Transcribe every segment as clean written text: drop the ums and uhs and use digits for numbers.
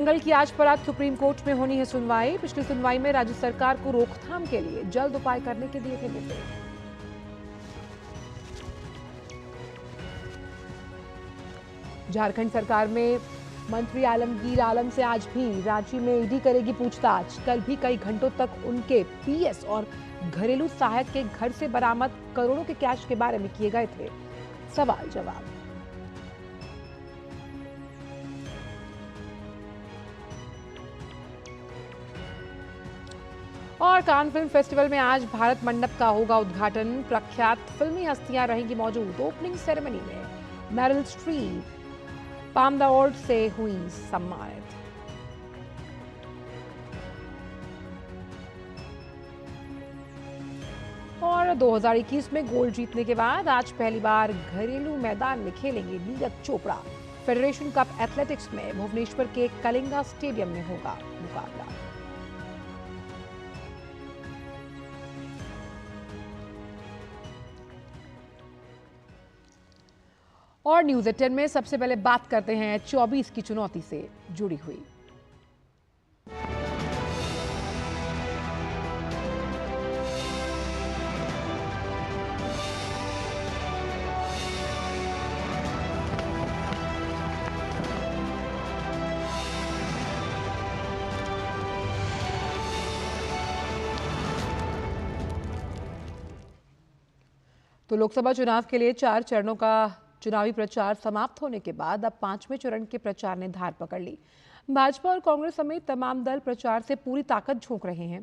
दंगल की आज पर आज सुप्रीम कोर्ट में होनी है सुनवाई। पिछली सुनवाई में राज्य सरकार को रोकथाम के लिए जल्द उपाय करने के दिए थे निर्देश। झारखंड सरकार में मंत्री आलमगीर आलम से आज भी रांची में ईडी करेगी पूछताछ। कल भी कई घंटों तक उनके पीएस और घरेलू सहायक के घर से बरामद करोड़ों के कैश के बारे में किए गए थे सवाल जवाब। और कान फिल्म फेस्टिवल में आज भारत मंडप का होगा उद्घाटन। प्रख्यात फिल्मी हस्तियां रहेंगी मौजूद। ओपनिंग सेरेमनी में Meryl Streep palm the award से हुई सम्मानित। और 2021 में गोल्ड जीतने के बाद आज पहली बार घरेलू मैदान में खेलेंगे Neeraj Chopra. Federation cup athletics में भुवनेश्वर के कलिंगा स्टेडियम में होगा मुकाबला। और न्यूज 10 में सबसे पहले बात करते हैं 24 की चुनौती से जुड़ी हुई। तो लोकसभा चुनाव के लिए 4 चरणों का चुनावी प्रचार समाप्त होने के बाद अब 5वें चरण के प्रचार ने धार पकड़ ली। भाजपा और कांग्रेस समेत तमाम दल प्रचार से पूरी ताकत झोंक रहे हैं।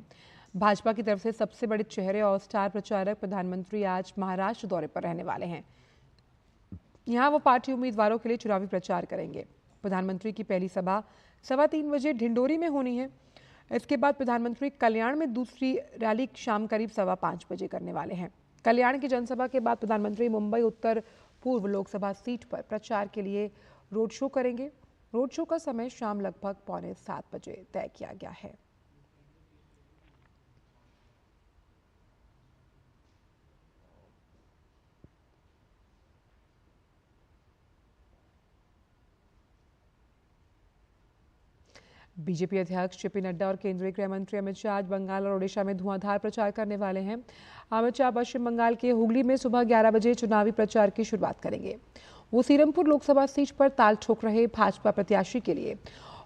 भाजपा की तरफ से सबसे बड़े चेहरे और स्टार प्रचारक प्रधानमंत्री आज महाराष्ट्र दौरे पर रहने वाले हैं। यहां वो पार्टी उम्मीदवारों के लिए चुनावी प्रचार करेंगे। प्रधानमंत्री की पहली सभा 3:15 बजे ढिंडोरी में होनी है। इसके बाद प्रधानमंत्री कल्याण में दूसरी रैली शाम करीब 5:15 बजे करने वाले हैं। कल्याण की जनसभा के बाद प्रधानमंत्री मुंबई उत्तर पूर्व लोकसभा सीट पर प्रचार के लिए रोड शो करेंगे। रोड शो का समय शाम लगभग 6:45 बजे तय किया गया है। बीजेपी अध्यक्ष जेपी नड्डा और केंद्रीय गृह मंत्री अमित शाह आज बंगाल और ओडिशा में धुआंधार प्रचार करने वाले हैं। अमित शाह पश्चिम बंगाल के हुगली में सुबह 11 बजे चुनावी प्रचार की शुरुआत करेंगे। वो सीरमपुर लोकसभा सीट पर ताल ठोक रहे भाजपा प्रत्याशी के लिए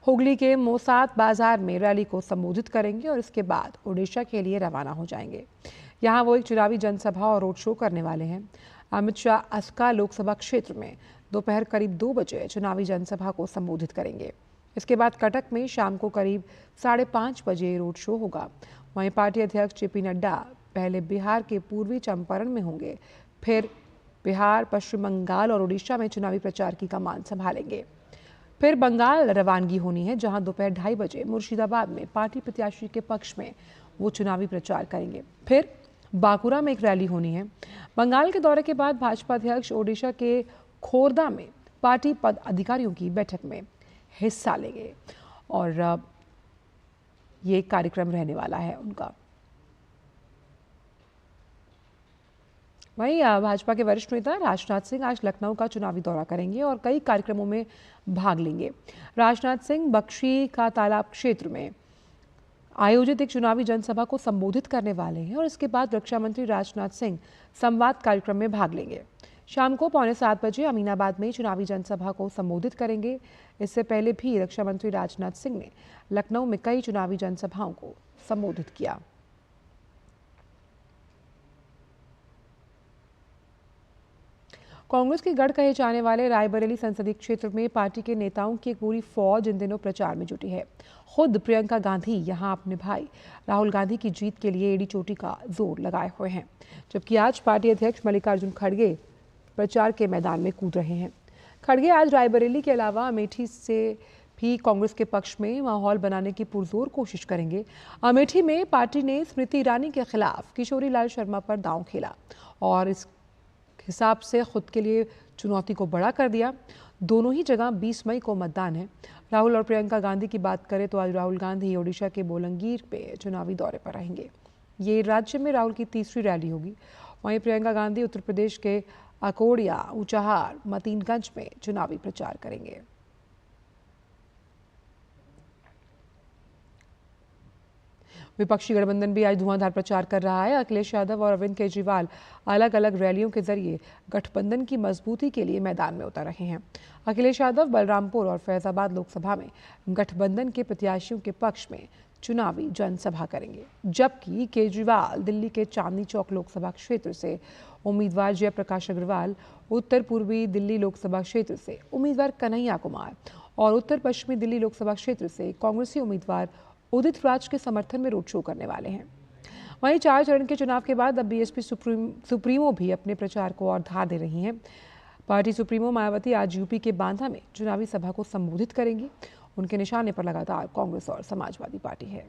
हुगली के मोसात बाजार में रैली को संबोधित करेंगे और इसके बाद ओडिशा के लिए रवाना हो जाएंगे। यहाँ वो एक चुनावी जनसभा और रोड शो करने वाले हैं। अमित शाह अस्का लोकसभा क्षेत्र में दोपहर करीब 2 बजे चुनावी जनसभा को संबोधित करेंगे। इसके बाद कटक में शाम को करीब 5:30 बजे रोड शो होगा। वहीं पार्टी अध्यक्ष जेपी नड्डा पहले बिहार के पूर्वी चंपारण में होंगे, फिर बिहार, पश्चिम बंगाल और उड़ीसा में चुनावी प्रचार की कमान संभालेंगे। फिर बंगाल रवानगी होनी है, जहां दोपहर 2:30 बजे मुर्शिदाबाद में पार्टी प्रत्याशी के पक्ष में वो चुनावी प्रचार करेंगे। फिर बांकुरा में एक रैली होनी है। बंगाल के दौरे के बाद भाजपा अध्यक्ष ओडिशा के खोरदा में पार्टी पद अधिकारियों की बैठक में हिस्सा लेंगे और ये कार्यक्रम रहने वाला है उनका। वहीं भाजपा के वरिष्ठ नेता राजनाथ सिंह आज लखनऊ का चुनावी दौरा करेंगे और कई कार्यक्रमों में भाग लेंगे। राजनाथ सिंह बख्शी का तालाब क्षेत्र में आयोजित एक चुनावी जनसभा को संबोधित करने वाले हैं और इसके बाद रक्षा मंत्री राजनाथ सिंह संवाद कार्यक्रम में भाग लेंगे। शाम को 6:45 बजे अमीनाबाद में चुनावी जनसभा को संबोधित करेंगे। इससे पहले भी रक्षा मंत्री राजनाथ सिंह ने लखनऊ में कई चुनावी जनसभाओं को संबोधित किया। कांग्रेस की गढ़ कहे जाने वाले रायबरेली संसदीय क्षेत्र में पार्टी के नेताओं की एक पूरी फौज इन दिनों प्रचार में जुटी है। खुद प्रियंका गांधी यहां अपने भाई राहुल गांधी की जीत के लिए एड़ी चोटी का जोर लगाए हुए हैं, जबकि आज पार्टी अध्यक्ष मल्लिकार्जुन खड़गे प्रचार के मैदान में कूद रहे हैं। खड़गे आज रायबरेली के अलावा अमेठी से भी कांग्रेस के पक्ष में माहौल बनाने की पुरजोर कोशिश करेंगे। अमेठी में पार्टी ने स्मृति ईरानी के खिलाफ किशोरी लाल शर्मा पर दांव खेला और इस हिसाब से खुद के लिए चुनौती को बड़ा कर दिया। दोनों ही जगह 20 मई को मतदान है। राहुल और प्रियंका गांधी की बात करें तो आज राहुल गांधी ओडिशा के बोलंगीर पे चुनावी दौरे पर रहेंगे। ये राज्य में राहुल की तीसरी रैली होगी। वहीं प्रियंका गांधी उत्तर प्रदेश के अकोड़िया, ऊंचाहार, मतीनगंज में चुनावी प्रचार करेंगे। विपक्षी गठबंधन भी आज धुआंधार प्रचार कर रहा है। अखिलेश यादव और अरविंद केजरीवाल अलग अलग रैलियों के जरिए गठबंधन की मजबूती के लिए मैदान में उतर रहे हैं। अखिलेश यादव बलरामपुर और फैजाबाद लोकसभा में गठबंधन के प्रत्याशियों के पक्ष में चुनावी जनसभा करेंगे, जबकि केजरीवाल दिल्ली के चांदनी चौक लोकसभा क्षेत्र से उम्मीदवार जयप्रकाश अग्रवाल, उत्तर पूर्वी दिल्ली लोकसभा क्षेत्र से उम्मीदवार कन्हैया कुमार और उत्तर पश्चिमी दिल्ली लोकसभा क्षेत्र से कांग्रेसी उम्मीदवार उदित राज के समर्थन में रोड शो करने वाले हैं। वहीं 4 चरण के चुनाव के बाद अब बीएसपी सुप्रीमो भी अपने प्रचार को और धार दे रही हैं। पार्टी सुप्रीमो मायावती आज यूपी के बांदा में चुनावी सभा को संबोधित करेंगी। उनके निशाने पर लगातार कांग्रेस और समाजवादी पार्टी है।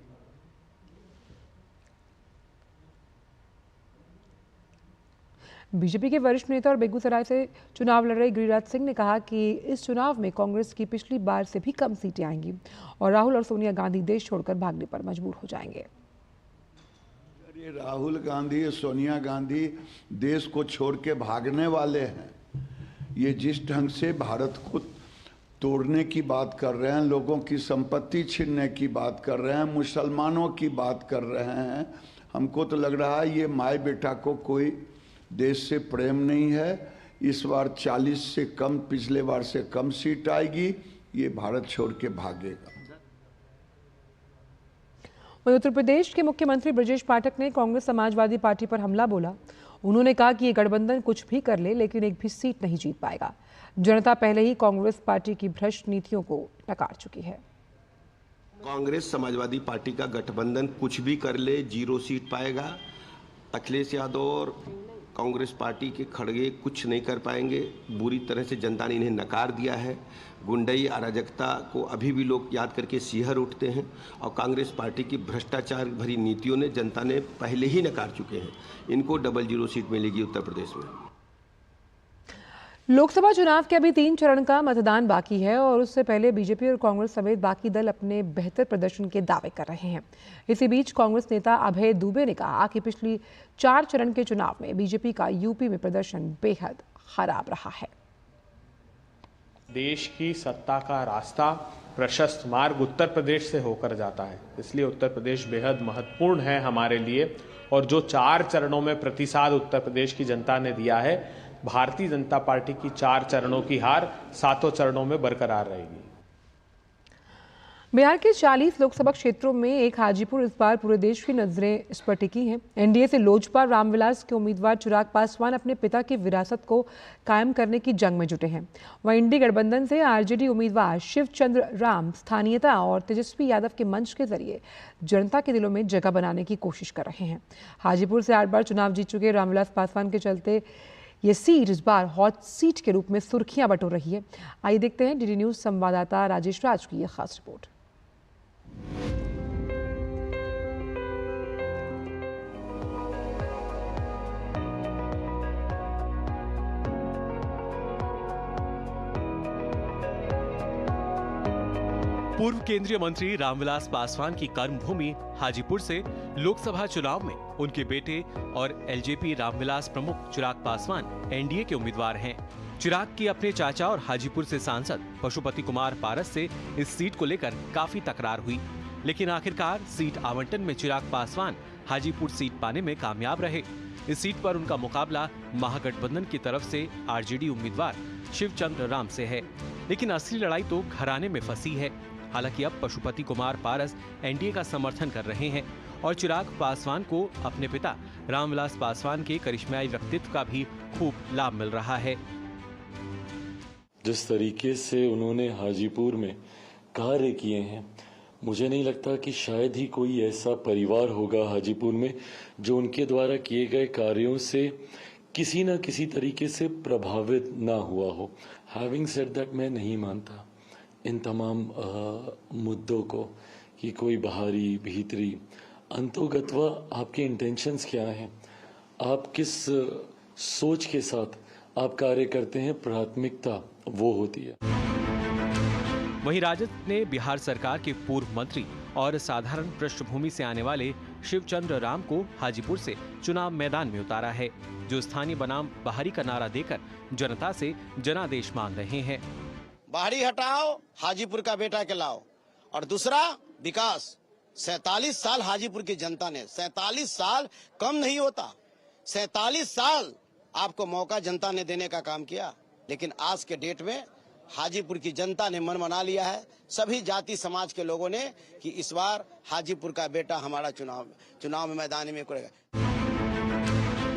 बीजेपी के वरिष्ठ नेता और बेगूसराय से चुनाव लड़ रहे गिरिराज सिंह ने कहा कि इस चुनाव में कांग्रेस की पिछली बार से भी कम सीटें आएंगी और राहुल और सोनिया गांधी देश छोड़कर भागने पर मजबूर हो जाएंगे। ये राहुल गांधी, सोनिया गांधी देश को छोड़ के भागने वाले हैं। ये जिस ढंग से भारत को तोड़ने की बात कर रहे हैं, लोगों की संपत्ति छीनने की बात कर रहे हैं, मुसलमानों की बात कर रहे हैं, हमको तो लग रहा है ये माए बेटा को कोई देश से प्रेम नहीं है। इस बार 40 से कम, पिछले बार से कम सीट आएगी, ये भारत छोड़ के भागेगा। वहीं उत्तर प्रदेश के मुख्यमंत्री ब्रजेश पाठक ने कांग्रेस समाजवादी पार्टी पर हमला बोला। उन्होंने कहा कि ये गठबंधन कुछ भी कर ले लेकिन एक भी सीट नहीं जीत पाएगा। जनता पहले ही कांग्रेस पार्टी की भ्रष्ट नीतियों को नकार चुकी है। कांग्रेस समाजवादी पार्टी का गठबंधन कुछ भी कर ले 0 सीट पाएगा। अखिलेश यादव और कांग्रेस पार्टी के खड़गे कुछ नहीं कर पाएंगे। बुरी तरह से जनता ने इन्हें नकार दिया है। गुंडई अराजकता को अभी भी लोग याद करके सिहर उठते हैं और कांग्रेस पार्टी की भ्रष्टाचार भरी नीतियों ने जनता ने पहले ही नकार चुके हैं। इनको 0-0 सीट मिलेगी उत्तर प्रदेश में। लोकसभा चुनाव के अभी 3 चरण का मतदान बाकी है और उससे पहले बीजेपी और कांग्रेस समेत बाकी दल अपने बेहतर प्रदर्शन के दावे कर रहे हैं। इसी बीच कांग्रेस नेता अभय दुबे ने कहा कि पिछली 4 चरण के चुनाव में बीजेपी का यूपी में प्रदर्शन बेहद खराब रहा है। देश की सत्ता का रास्ता, प्रशस्त मार्ग उत्तर प्रदेश से होकर जाता है, इसलिए उत्तर प्रदेश बेहद महत्वपूर्ण है हमारे लिए। और जो 4 चरणों में प्रतिसाद उत्तर प्रदेश की जनता ने दिया है, भारतीय जनता पार्टी की 4 चरणों की हार 7 चरणों में बरकरार रहेगी। बिहार के 40 लोकसभा क्षेत्रों में एक हाजीपुर इस बार पूरे देश की नजरें इस पर टिकी हैं। एनडीए से लोजपा रामविलास के उम्मीदवार चिराग पासवान अपने पिता की विरासत को कायम करने की जंग में जुटे हैं। वहीं इंडी गठबंधन से आरजेडी उम्मीदवार शिवचंद्र राम स्थानीयता और तेजस्वी यादव के मंच के जरिए जनता के दिलों में जगह बनाने की कोशिश कर रहे हैं। हाजीपुर से 8 बार चुनाव जीत चुके रामविलास पासवान के चलते ये सीट इस बार हॉट सीट के रूप में सुर्खियां बटोर रही है। आइए देखते हैं डीडी न्यूज संवाददाता राजेश राज की यह खास रिपोर्ट। पूर्व केंद्रीय मंत्री रामविलास पासवान की कर्मभूमि हाजीपुर से लोकसभा चुनाव में उनके बेटे और एलजेपी रामविलास प्रमुख चिराग पासवान एनडीए के उम्मीदवार हैं। चिराग की अपने चाचा और हाजीपुर से सांसद पशुपति कुमार पारस से इस सीट को लेकर काफी तकरार हुई, लेकिन आखिरकार सीट आवंटन में चिराग पासवान हाजीपुर सीट पाने में कामयाब रहे। इस सीट पर उनका मुकाबला महागठबंधन की तरफ से आरजेडी उम्मीदवार शिवचंद्र राम से है, लेकिन असली लड़ाई तो घराने में फंसी है। हालांकि अब पशुपति कुमार पारस एनडीए का समर्थन कर रहे हैं और चिराग पासवान को अपने पिता रामविलास पासवान के करिश्माई व्यक्तित्व का भी खूब लाभ मिल रहा है। जिस तरीके से उन्होंने हाजीपुर में कार्य किए हैं, मुझे नहीं लगता कि शायद ही कोई ऐसा परिवार होगा हाजीपुर में जो उनके द्वारा किए गए कार्यों से किसी न किसी तरीके से प्रभावित ना हुआ हो। हैविंग सेड दैट, मैं नहीं मानता इन तमाम मुद्दों को कि कोई बाहरी भीतरी अंतोगत्वा आपके इंटेंशंस क्या हैं, आप किस सोच के साथ आप कार्य करते हैं, प्राथमिकता वो होती है। वहीं राजद ने बिहार सरकार के पूर्व मंत्री और साधारण पृष्ठभूमि से आने वाले शिवचंद्र राम को हाजीपुर से चुनाव मैदान में उतारा है, जो स्थानीय बनाम बाहरी का नारा देकर जनता से जनादेश मांग रहे हैं। बाहरी हटाओ, हाजीपुर का बेटा के लाओ, और दूसरा विकास, 47 साल हाजीपुर की जनता ने, 47 साल कम नहीं होता, 47 साल आपको मौका जनता ने देने का काम किया। लेकिन आज के डेट में हाजीपुर की जनता ने मन बना लिया है, सभी जाति समाज के लोगों ने, कि इस बार हाजीपुर का बेटा हमारा चुनाव में मैदान में करेगा।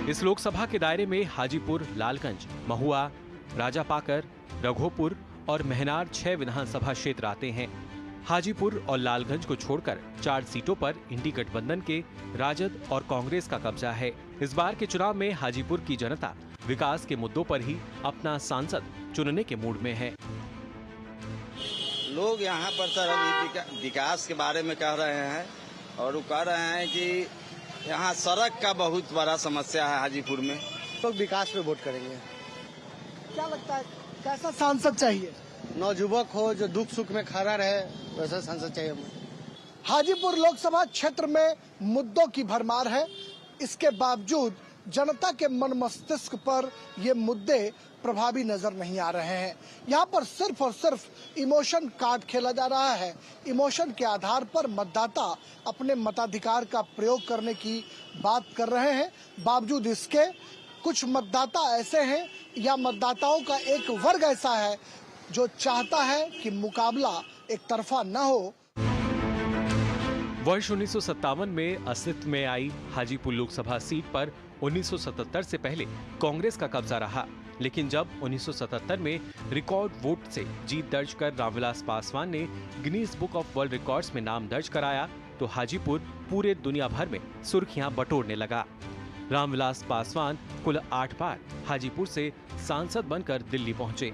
इस लोकसभा के दायरे में हाजीपुर, लालगंज, महुआ, राजापाकर, रघोपुर और महनार 6 विधानसभा क्षेत्र आते हैं। हाजीपुर और लालगंज को छोड़कर 4 सीटों पर इंडी गठबंधन के राजद और कांग्रेस का कब्जा है। इस बार के चुनाव में हाजीपुर की जनता विकास के मुद्दों पर ही अपना सांसद चुनने के मूड में है। लोग यहाँ पर सर अभी विकास के बारे में कह रहे हैं, और वो कह रहे हैं कि यहाँ सड़क का बहुत बड़ा समस्या है हाजीपुर में। लोग विकास पे वोट करेंगे। क्या लगता है कैसा सांसद चाहिए? नौजुवक हो जो दुख सुख में खड़ा रहे, वैसा सांसद चाहिए हमें। हाजीपुर लोकसभा क्षेत्र में मुद्दों की भरमार है, इसके बावजूद जनता के मन मस्तिष्क पर ये मुद्दे प्रभावी नजर नहीं आ रहे हैं। यहाँ पर सिर्फ और सिर्फ इमोशन कार्ड खेला जा रहा है। इमोशन के आधार पर मतदाता अपने मताधिकार का प्रयोग करने की बात कर रहे हैं। बावजूद इसके कुछ मतदाता ऐसे हैं या मतदाताओं का एक वर्ग ऐसा है जो चाहता है कि मुकाबला एक तरफा न हो। वर्ष 1957 में अस्तित्व में आई हाजीपुर लोकसभा सीट पर 1977 से पहले कांग्रेस का कब्जा रहा, लेकिन जब 1977 में रिकॉर्ड वोट से जीत दर्ज कर रामविलास पासवान ने Guinness book of world records में नाम दर्ज कराया, तो हाजीपुर पूरे दुनिया भर में सुर्खियां बटोरने लगा। रामविलास पासवान कुल 8 बार हाजीपुर से सांसद बनकर दिल्ली पहुंचे।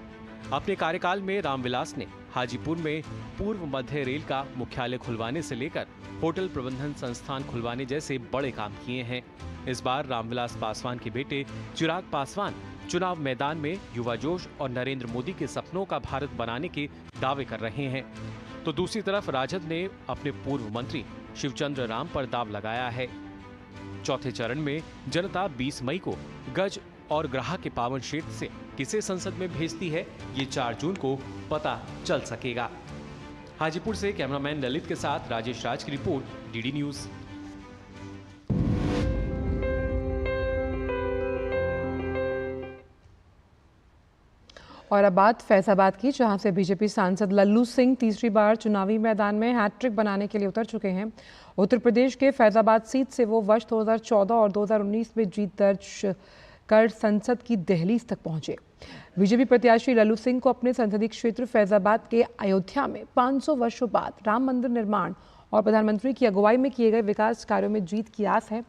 अपने कार्यकाल में रामविलास ने हाजीपुर में पूर्व मध्य रेल का मुख्यालय खुलवाने से लेकर होटल प्रबंधन संस्थान खुलवाने जैसे बड़े काम किए हैं। इस बार रामविलास पासवान के बेटे चिराग पासवान चुनाव मैदान में युवा जोश और नरेंद्र मोदी के सपनों का भारत बनाने के दावे कर रहे हैं, तो दूसरी तरफ राजद ने अपने पूर्व मंत्री शिवचंद्र राम पर दाव लगाया है। चौथे चरण में जनता 20 मई को गज और ग्राह के पावन क्षेत्र से किसे संसद में भेजती है, ये 4 जून को पता चल सकेगा। हाजीपुर से कैमरामैन ललित के साथ राजेश राज की रिपोर्ट, डीडी न्यूज। और अब बात फैजाबाद की, जहां से बीजेपी सांसद लल्लू सिंह तीसरी बार चुनावी मैदान में हैट्रिक बनाने के लिए उतर चुके हैं। उत्तर प्रदेश के फैजाबाद सीट से वो वर्ष 2014 और 2019 में जीत दर्ज कर संसद की दहलीज तक पहुंचे। बीजेपी प्रत्याशी लल्लू सिंह को अपने संसदीय क्षेत्र फैजाबाद के अयोध्या में 500 वर्षों बाद राम मंदिर निर्माण और प्रधानमंत्री की अगुवाई में किए गए विकास कार्यों में जीत की आस है।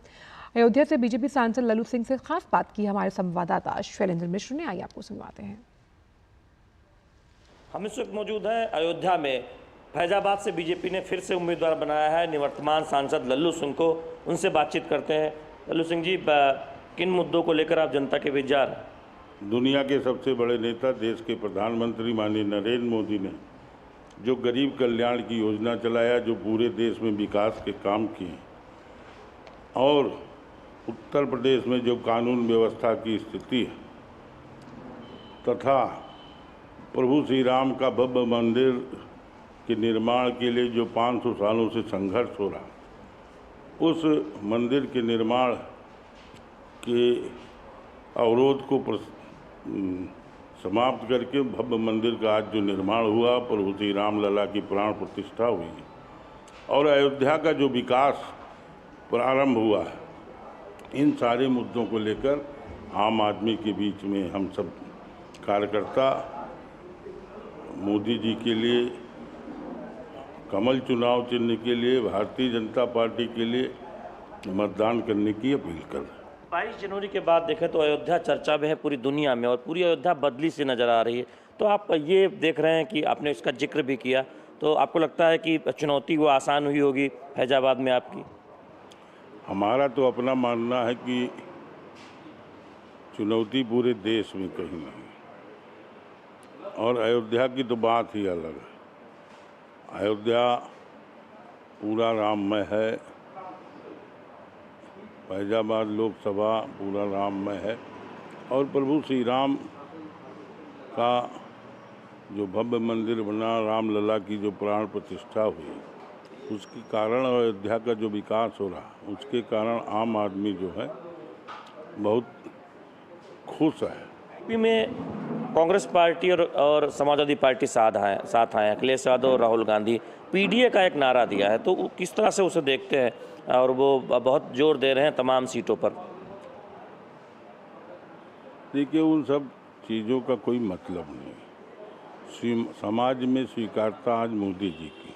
अयोध्या से बीजेपी सांसद लल्लू सिंह से खास बात की हमारे संवाददाता शैलेंद्र मिश्र ने। आइए आपको सुनवाते हैं। हम इस वक्त मौजूद हैं अयोध्या में। फैजाबाद से बीजेपी ने फिर से उम्मीदवार बनाया है निवर्तमान सांसद लल्लू सिंह को। उनसे बातचीत करते हैं। लल्लू सिंह जी, किन मुद्दों को लेकर आप जनता के बीच जा रहे हैं? दुनिया के सबसे बड़े नेता, देश के प्रधानमंत्री माननीय नरेंद्र मोदी ने जो गरीब कल्याण की योजना चलाया, जो पूरे देश में विकास के काम किए, और उत्तर प्रदेश में जो कानून व्यवस्था की स्थिति है, तथा प्रभु श्री राम का भव्य मंदिर के निर्माण के लिए जो 500 सालों से संघर्ष हो रहा, उस मंदिर के निर्माण के अवरोध को समाप्त करके भव्य मंदिर का आज जो निर्माण हुआ, प्रभु श्री राम लला की प्राण प्रतिष्ठा हुई, और अयोध्या का जो विकास प्रारंभ हुआ है, इन सारे मुद्दों को लेकर आम आदमी के बीच में हम सब कार्यकर्ता मोदी जी के लिए, कमल चुनाव चिन्ह के लिए, भारतीय जनता पार्टी के लिए मतदान करने की अपील कर रहे हैं। 22 जनवरी के बाद देखें तो अयोध्या चर्चा में है पूरी दुनिया में, और पूरी अयोध्या बदली सी नज़र आ रही है। तो आप ये देख रहे हैं कि आपने इसका जिक्र भी किया, तो आपको लगता है कि चुनौती वो आसान हुई होगी फैजाबाद में आपकी? हमारा तो अपना मानना है कि चुनौती पूरे देश में कहीं नहीं, और अयोध्या की तो बात ही अलग है। अयोध्या पूरा राममय है, फैजाबाद लोकसभा पूरा राममय है, और प्रभु श्री राम का जो भव्य मंदिर बना, रामलला की जो प्राण प्रतिष्ठा हुई, उसके कारण अयोध्या का जो विकास हो रहा उसके कारण आम आदमी जो है बहुत खुश है। यूपी में कांग्रेस पार्टी और समाजवादी पार्टी साथ आए अखिलेश यादव और राहुल गांधी पीडीए का एक नारा दिया है, तो किस तरह से उसे देखते हैं? और वो बहुत जोर दे रहे हैं तमाम सीटों पर। देखिए, उन सब चीज़ों का कोई मतलब नहीं। समाज में स्वीकारता आज मोदी जी की,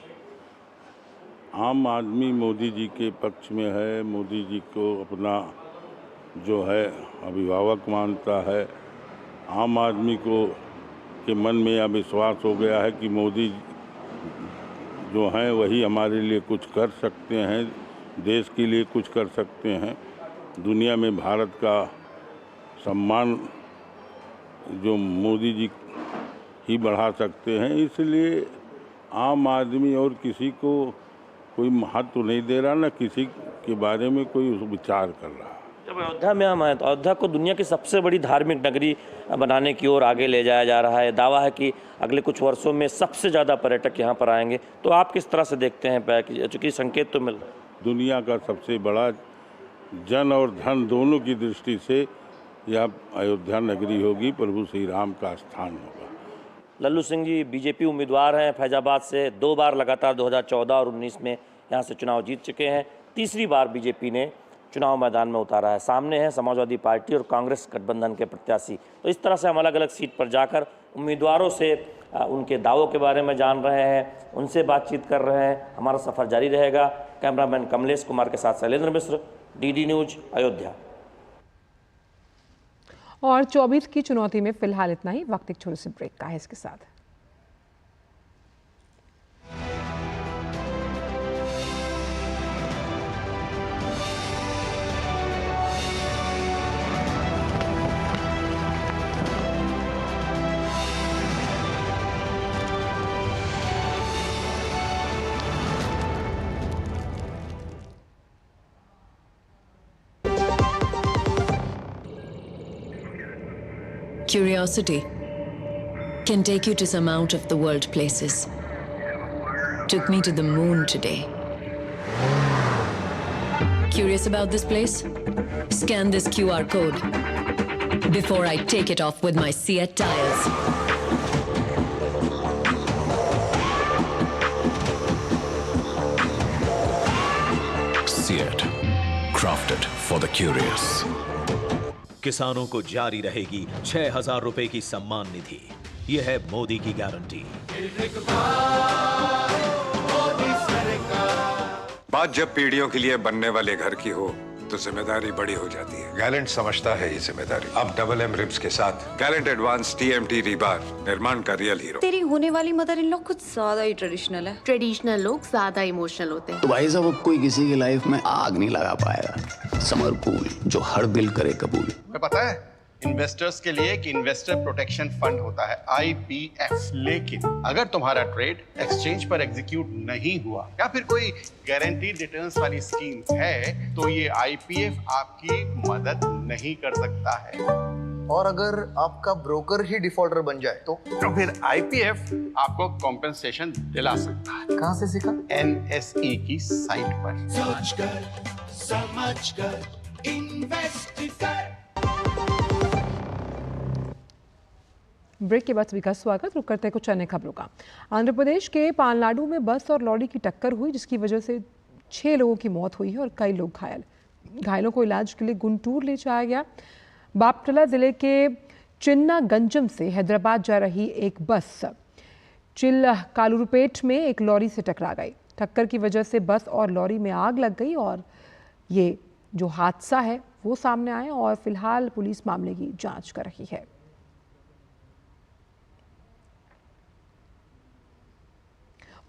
आम आदमी मोदी जी के पक्ष में है, मोदी जी को अपना जो है अभिभावक मानता है। आम आदमी को के मन में यह विश्वास हो गया है कि मोदी जो हैं वही हमारे लिए कुछ कर सकते हैं, देश के लिए कुछ कर सकते हैं, दुनिया में भारत का सम्मान जो मोदी जी ही बढ़ा सकते हैं। इसलिए आम आदमी और किसी को कोई महत्व नहीं दे रहा, न किसी के बारे में कोई विचार कर रहा। जब अयोध्या में हम हैं तो अयोध्या को दुनिया की सबसे बड़ी धार्मिक नगरी बनाने की ओर आगे ले जाया जा रहा है। दावा है कि अगले कुछ वर्षों में सबसे ज़्यादा पर्यटक यहाँ पर आएंगे, तो आप किस तरह से देखते हैं? चूँकि संकेत तो मिल रहा है। दुनिया का सबसे बड़ा जन और धन दोनों की दृष्टि से यह अयोध्या नगरी होगी, प्रभु श्री राम का स्थान होगा। लल्लू सिंह जी बीजेपी उम्मीदवार हैं फैजाबाद से, 2 बार लगातार 2014 और 19 में यहाँ से चुनाव जीत चुके हैं। तीसरी बार बीजेपी ने चुनाव मैदान में उतारा है। सामने है समाजवादी पार्टी और कांग्रेस गठबंधन के प्रत्याशी। तो इस तरह से हम अलग अलग सीट पर जाकर उम्मीदवारों से उनके दावों के बारे में जान रहे हैं, उनसे बातचीत कर रहे हैं। हमारा सफ़र जारी रहेगा। कैमरामैन कमलेश कुमार के साथ शैलेंद्र मिश्र, डीडी न्यूज, अयोध्या। और 24 की चुनौती में फिलहाल इतना ही। वक्त एक छोटे से ब्रेक का है इसके साथ। Curiosity can take you to some out of the world places. Took me to the moon today. Curious about this place? Scan this QR code before I take it off with my Seat tires. Seat, crafted for the curious. किसानों को जारी रहेगी 6,000 रुपए की सम्मान निधि। यह है मोदी की guarantee. बात जब पीढ़ियों के लिए बनने वाले घर की हो तो जिम्मेदारी बड़ी हो जाती है। गैलेंट समझता है ये जिम्मेदारी। अब डबल एम रिब्स के साथ गैलेंट एडवांस TMT रीबार, निर्माण का रियल हीरो। तेरी होने वाली मदर इन लॉ कुछ ज्यादा ही ट्रेडिशनल है। ट्रेडिशनल लोग ज्यादा इमोशनल होते हैं। तो भाई साहब, कोई किसी की लाइफ में आग नहीं लगा पाएगा। समर कूल, जो हर दिल करे कबूल। पता है इन्वेस्टर्स के लिए एक इन्वेस्टर प्रोटेक्शन फंड होता है IPF। लेकिन अगर तुम्हारा ट्रेड एक्सचेंज पर एग्जीक्यूट नहीं हुआ या फिर कोई गारंटीड रिटर्न्स वाली स्कीम है तो ये IPF आपकी मदद नहीं कर सकता है। और अगर आपका ब्रोकर ही डिफॉल्टर बन जाए तो फिर IPF आपको कॉम्पेंसेशन दिला सकता है। कहाँ से सीखा? NSE की साइट पर। सोचकर समझकर इन्वेस्ट कर। ब्रेक के बाद सभी का स्वागत। रुक करते हैं कुछ अन्य खबरों का। आंध्र प्रदेश के पालनाडु में बस और लॉरी की टक्कर हुई, जिसकी वजह से 6 लोगों की मौत हुई है और कई लोग घायल। घायलों को इलाज के लिए गुंटूर ले जाया गया। बापटला जिले के चिन्नागंजम से हैदराबाद जा रही एक बस चिल्कालुरपेट में एक लॉरी से टकरा गई। टक्कर की वजह से बस और लॉरी में आग लग गई और ये जो हादसा है वो सामने आया और फिलहाल पुलिस मामले की जांच कर रही है।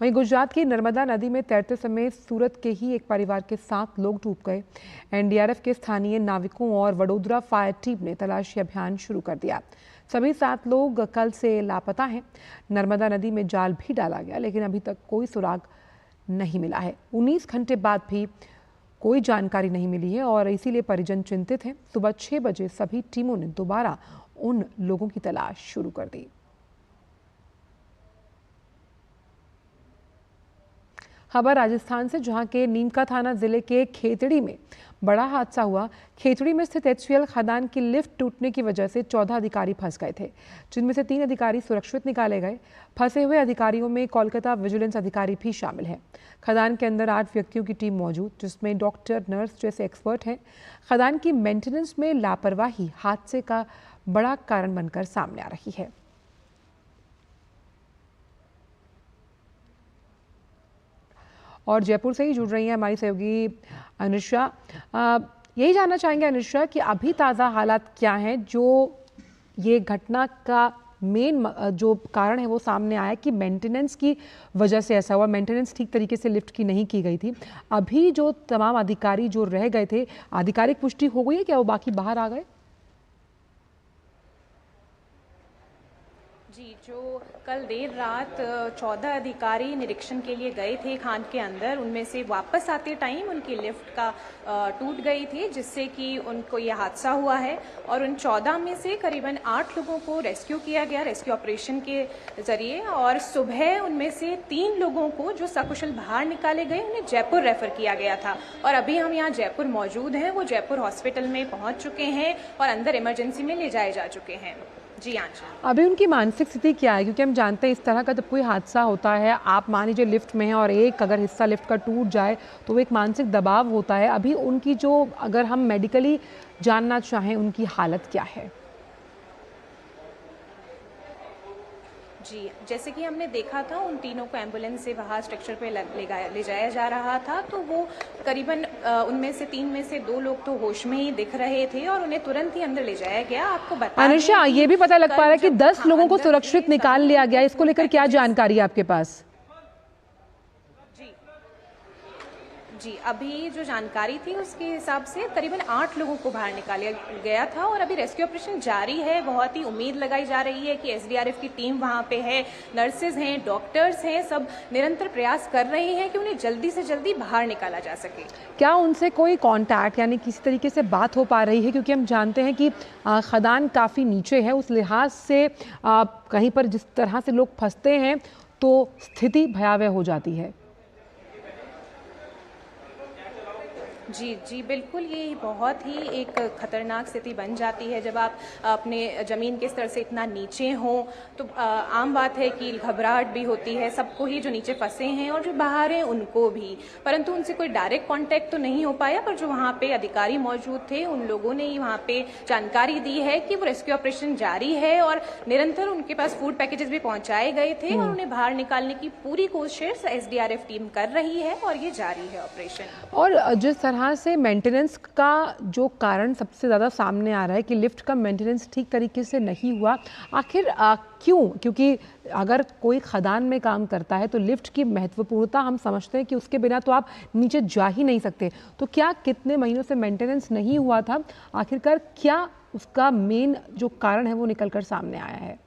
वहीं गुजरात की नर्मदा नदी में तैरते समय सूरत के ही एक परिवार के 7 लोग डूब गए। NDRF के स्थानीय नाविकों और वडोदरा फायर टीम ने तलाशी अभियान शुरू कर दिया। सभी 7 लोग कल से लापता हैं। नर्मदा नदी में जाल भी डाला गया, लेकिन अभी तक कोई सुराग नहीं मिला है। 19 घंटे बाद भी कोई जानकारी नहीं मिली है और इसीलिए परिजन चिंतित हैं। सुबह 6 बजे सभी टीमों ने दोबारा उन लोगों की तलाश शुरू कर दी। खबर राजस्थान से, जहां के नीमका थाना जिले के खेतड़ी में बड़ा हादसा हुआ। खेतड़ी में स्थित HCL खदान की लिफ्ट टूटने की वजह से 14 अधिकारी फंस गए थे, जिनमें से 3 अधिकारी सुरक्षित निकाले गए। फंसे हुए अधिकारियों में कोलकाता विजिलेंस अधिकारी भी शामिल हैं। खदान के अंदर 8 व्यक्तियों की टीम मौजूद, जिसमें डॉक्टर, नर्स जैसे एक्सपर्ट हैं। खदान की मेंटेनेंस में लापरवाही हादसे का बड़ा कारण बनकर सामने आ रही है। और जयपुर से ही जुड़ रही हैं हमारी सहयोगी अनुषा। यही जानना चाहेंगे अनुषा कि अभी ताज़ा हालात क्या हैं, जो ये घटना का मेन जो कारण है वो सामने आया कि मेंटेनेंस की वजह से ऐसा हुआ। मेंटेनेंस ठीक तरीके से लिफ्ट की नहीं की गई थी। अभी जो तमाम अधिकारी जो रह गए थे, आधिकारिक पुष्टि हो गई है क्या, वो बाकी बाहर आ गए? जी, जो कल देर रात 14 अधिकारी निरीक्षण के लिए गए थे खान के अंदर, उनमें से वापस आते टाइम उनकी लिफ्ट का टूट गई थी, जिससे कि उनको ये हादसा हुआ है। और उन 14 में से करीबन 8 लोगों को रेस्क्यू किया गया रेस्क्यू ऑपरेशन के जरिए, और सुबह उनमें से 3 लोगों को जो सकुशल बाहर निकाले गए उन्हें जयपुर रेफर किया गया था। और अभी हम यहाँ जयपुर मौजूद हैं, वो जयपुर हॉस्पिटल में पहुँच चुके हैं और अंदर इमरजेंसी में ले जाए जा चुके हैं। जी आंचल, अभी उनकी मानसिक स्थिति क्या है? क्योंकि हम जानते हैं इस तरह का जब कोई हादसा होता है, आप मान लीजिए लिफ्ट में हैं और एक अगर हिस्सा लिफ्ट का टूट जाए तो वो एक मानसिक दबाव होता है। अभी उनकी जो, अगर हम मेडिकली जानना चाहें, उनकी हालत क्या है? जी, जैसे कि हमने देखा था, उन तीनों को एम्बुलेंस से बाहर स्ट्रक्चर पे ले जाया जा रहा था, तो वो करीबन उनमें से 3 में से 2 लोग तो होश में ही दिख रहे थे और उन्हें तुरंत ही अंदर ले जाया गया। आपको बता अनुषा, ये भी पता लग पा रहा है कि 10 लोगों को सुरक्षित निकाल लिया गया। इसको लेकर क्या जानकारी है आपके पास? जी, अभी जो जानकारी थी उसके हिसाब से करीबन 8 लोगों को बाहर निकाला गया था और अभी रेस्क्यू ऑपरेशन जारी है। बहुत ही उम्मीद लगाई जा रही है कि SDRF की टीम वहां पे है, नर्सेज हैं, डॉक्टर्स हैं, सब निरंतर प्रयास कर रहे हैं कि उन्हें जल्दी से जल्दी बाहर निकाला जा सके। क्या उनसे कोई कांटेक्ट यानी किसी तरीके से बात हो पा रही है? क्योंकि हम जानते हैं कि खदान काफ़ी नीचे है, उस लिहाज से कहीं पर जिस तरह से लोग फंसते हैं तो स्थिति भयावह हो जाती है। जी जी, बिल्कुल, ये बहुत ही एक खतरनाक स्थिति बन जाती है जब आप अपने ज़मीन के स्तर से इतना नीचे हों। तो आम बात है कि घबराहट भी होती है सबको ही, जो नीचे फंसे हैं और जो बाहर हैं उनको भी, परंतु उनसे कोई डायरेक्ट कांटेक्ट तो नहीं हो पाया। पर जो वहाँ पे अधिकारी मौजूद थे, उन लोगों ने ही वहाँ पे जानकारी दी है कि वो रेस्क्यू ऑपरेशन जारी है और निरंतर उनके पास फूड पैकेजेस भी पहुँचाए गए थे और उन्हें बाहर निकालने की पूरी कोशिश SDRF टीम कर रही है और ये जारी है ऑपरेशन। और जिस तरह से मेंटेनेंस का जो कारण सबसे ज़्यादा सामने आ रहा है कि लिफ्ट का मेंटेनेंस ठीक तरीके से नहीं हुआ, आखिर क्यों? क्योंकि अगर कोई खदान में काम करता है तो लिफ्ट की महत्वपूर्णता हम समझते हैं कि उसके बिना तो आप नीचे जा ही नहीं सकते। तो क्या कितने महीनों से मेंटेनेंस नहीं हुआ था? आखिरकार क्या उसका मेन जो कारण है वो निकल कर सामने आया है?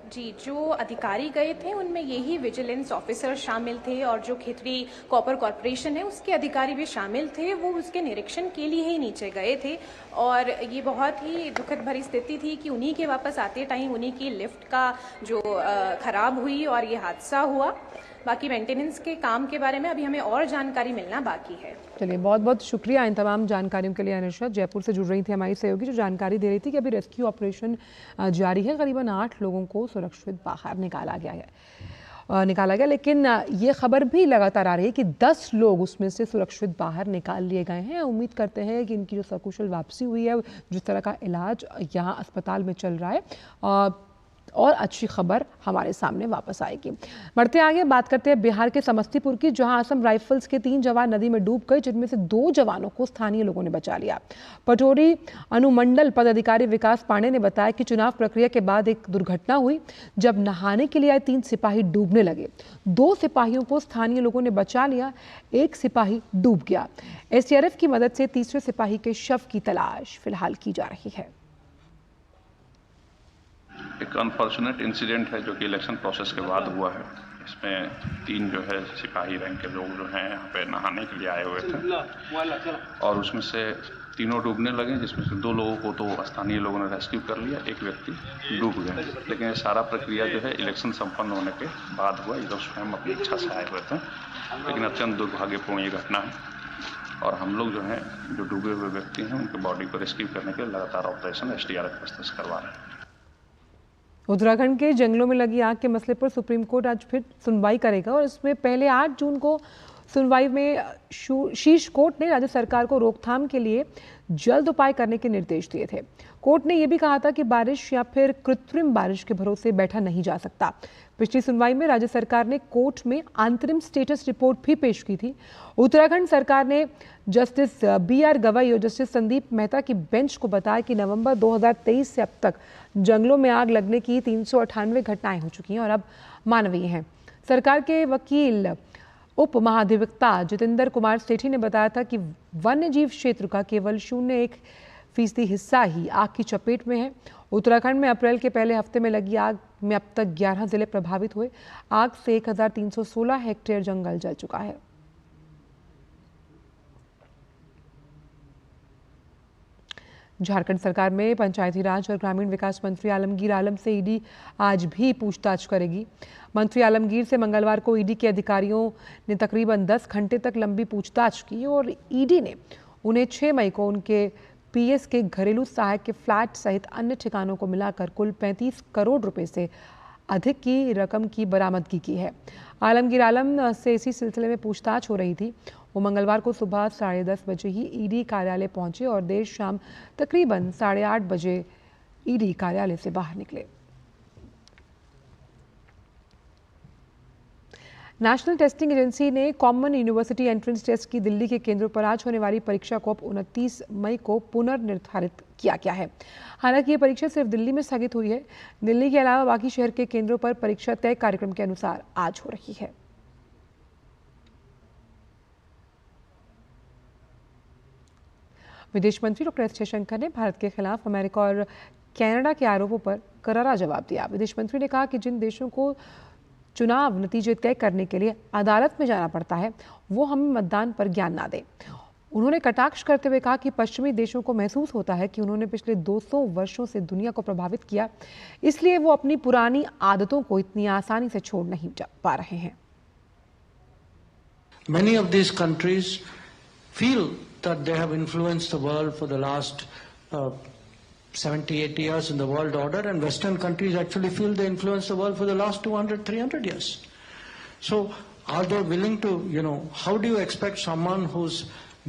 जी, जो अधिकारी गए थे उनमें यही विजिलेंस ऑफिसर शामिल थे और जो खेतड़ी कॉपर कॉरपोरेशन है उसके अधिकारी भी शामिल थे। वो उसके निरीक्षण के लिए ही नीचे गए थे और ये बहुत ही दुखद भरी स्थिति थी कि उन्हीं के वापस आते टाइम उन्हीं की लिफ्ट का जो खराब हुई और ये हादसा हुआ। बाकी मेंटेनेंस के काम के बारे में अभी हमें और जानकारी मिलना बाकी है। चलिए, बहुत बहुत शुक्रिया इन तमाम जानकारियों के लिए अनुषा। जयपुर से जुड़ रही थी हमारी सहयोगी, जो जानकारी दे रही थी कि अभी रेस्क्यू ऑपरेशन जारी है। करीबन 8 लोगों को सुरक्षित बाहर निकाला गया, लेकिन ये खबर भी लगातार आ रही है कि 10 लोग उसमें से सुरक्षित बाहर निकाल लिए गए हैं। उम्मीद करते हैं कि इनकी जो सकुशल वापसी हुई है, जिस तरह का इलाज यहाँ अस्पताल में चल रहा है, और अच्छी खबर हमारे सामने वापस आएगी। बढ़ते आगे, बात करते हैं बिहार के समस्तीपुर की, जहां असम राइफल्स के 3 जवान नदी में डूब गए, जिनमें से 2 जवानों को स्थानीय लोगों ने बचा लिया। पटोरी अनुमंडल पदाधिकारी विकास पांडे ने बताया कि चुनाव प्रक्रिया के बाद एक दुर्घटना हुई, जब नहाने के लिए आए 3 सिपाही डूबने लगे। 2 सिपाहियों को स्थानीय लोगों ने बचा लिया, 1 सिपाही डूब गया। SDRF की मदद से तीसरे सिपाही के शव की तलाश फिलहाल की जा रही है। एक अनफॉर्चुनेट इंसिडेंट है जो कि इलेक्शन प्रोसेस के बाद हुआ है। इसमें 3 जो है सिपाही रैंक के लोग जो हैं यहाँ पे नहाने के लिए आए हुए थे और उसमें से तीनों डूबने लगे, जिसमें से 2 लोगों को तो स्थानीय लोगों ने रेस्क्यू कर लिया, एक व्यक्ति डूब गए। लेकिन ये सारा प्रक्रिया जो है इलेक्शन संपन्न होने के बाद हुआ। ये लोग स्वयं अपनी इच्छा से आए हुए थे, लेकिन अत्यंत दुर्भाग्यपूर्ण ये घटना है। और हम लोग जो हैं, जो डूबे हुए व्यक्ति हैं, उनके बॉडी को रेस्क्यू करने के लिए लगातार ऑपरेशन SDRF स्तर से करवा रहे हैं। उत्तराखंड के जंगलों में लगी आग के मसले पर सुप्रीम कोर्ट आज फिर सुनवाई करेगा और इसमें पहले 8 जून को सुनवाई में शीर्ष कोर्ट ने राज्य सरकार को रोकथाम के लिए जल्द उपाय करने के निर्देश दिए थे। कोर्ट ने यह भी कहा था कि बारिश या फिर कृत्रिम बारिश के भरोसे बैठा नहीं जा सकता। पिछली सुनवाई में राज्य सरकार ने कोर्ट में अंतरिम स्टेटस रिपोर्ट भी पेश की थी। उत्तराखंड सरकार ने जस्टिस BR गवई और जस्टिस संदीप मेहता की बेंच को बताया कि नवंबर 2023 से अब तक जंगलों में आग लगने की 398 घटनाएं हो चुकी हैं और अब मानवीय हैं। सरकार के वकील उप महाधिवक्ता जितेंद्र कुमार सेठी ने बताया था कि वन्य जीव क्षेत्र का केवल 0.1% हिस्सा ही आग की चपेट में है। उत्तराखंड में अप्रैल के पहले हफ्ते में लगी आग में अब तक 11 जिले प्रभावित हुए। आग से 1316 हेक्टेयर जंगल जल चुका है। झारखंड सरकार में पंचायती राज और ग्रामीण विकास मंत्री आलमगीर आलम से ईडी आज भी पूछताछ करेगी। मंत्री आलमगीर से मंगलवार को ईडी के अधिकारियों ने तकरीबन 10 घंटे तक लंबी पूछताछ की और ईडी ने उन्हें 6 मई को उनके PS के घरेलू सहायक के फ्लैट सहित अन्य ठिकानों को मिलाकर कुल 35 करोड़ रुपए से अधिक की रकम की बरामदगी की है। आलमगीर आलम से इसी सिलसिले में पूछताछ हो रही थी। वो मंगलवार को सुबह 10:30 बजे ही ईडी कार्यालय पहुंचे और देर शाम तकरीबन 8:30 बजे ईडी कार्यालय से बाहर निकले। नेशनल टेस्टिंग एजेंसी ने कॉमन यूनिवर्सिटी एंट्रेंस टेस्ट की दिल्ली के केंद्रों पर आज होने वाली परीक्षा को 29 मई को पुनर्निर्धारित किया गया है। हालांकि ये परीक्षा सिर्फ दिल्ली में स्थगित हुई है। दिल्ली के अलावा बाकी शहर के केंद्रों पर परीक्षा तय कार्यक्रम के अनुसार आज हो रही है। विदेश मंत्री डॉक्टर एस जयशंकर ने भारत के खिलाफ अमेरिका और कनाडा के आरोपों पर करारा जवाब दिया। विदेश मंत्री ने कहा कि जिन देशों को चुनाव नतीजे तय करने के लिए अदालत में जाना पड़ता है, वो हमें मतदान पर ज्ञान ना दें। उन्होंने कटाक्ष करते हुए कहा कि पश्चिमी देशों को महसूस होता है कि उन्होंने पिछले 200 वर्षों से दुनिया को प्रभावित किया, इसलिए वो अपनी पुरानी आदतों को इतनी आसानी से छोड़ नहीं पा रहे हैं। Many of these countries feel that they have influenced the world for the last 70-80 years in the world order, and Western countries actually feel they influence the world for the last 200-300 years. So are they willing to, how do you expect someone who's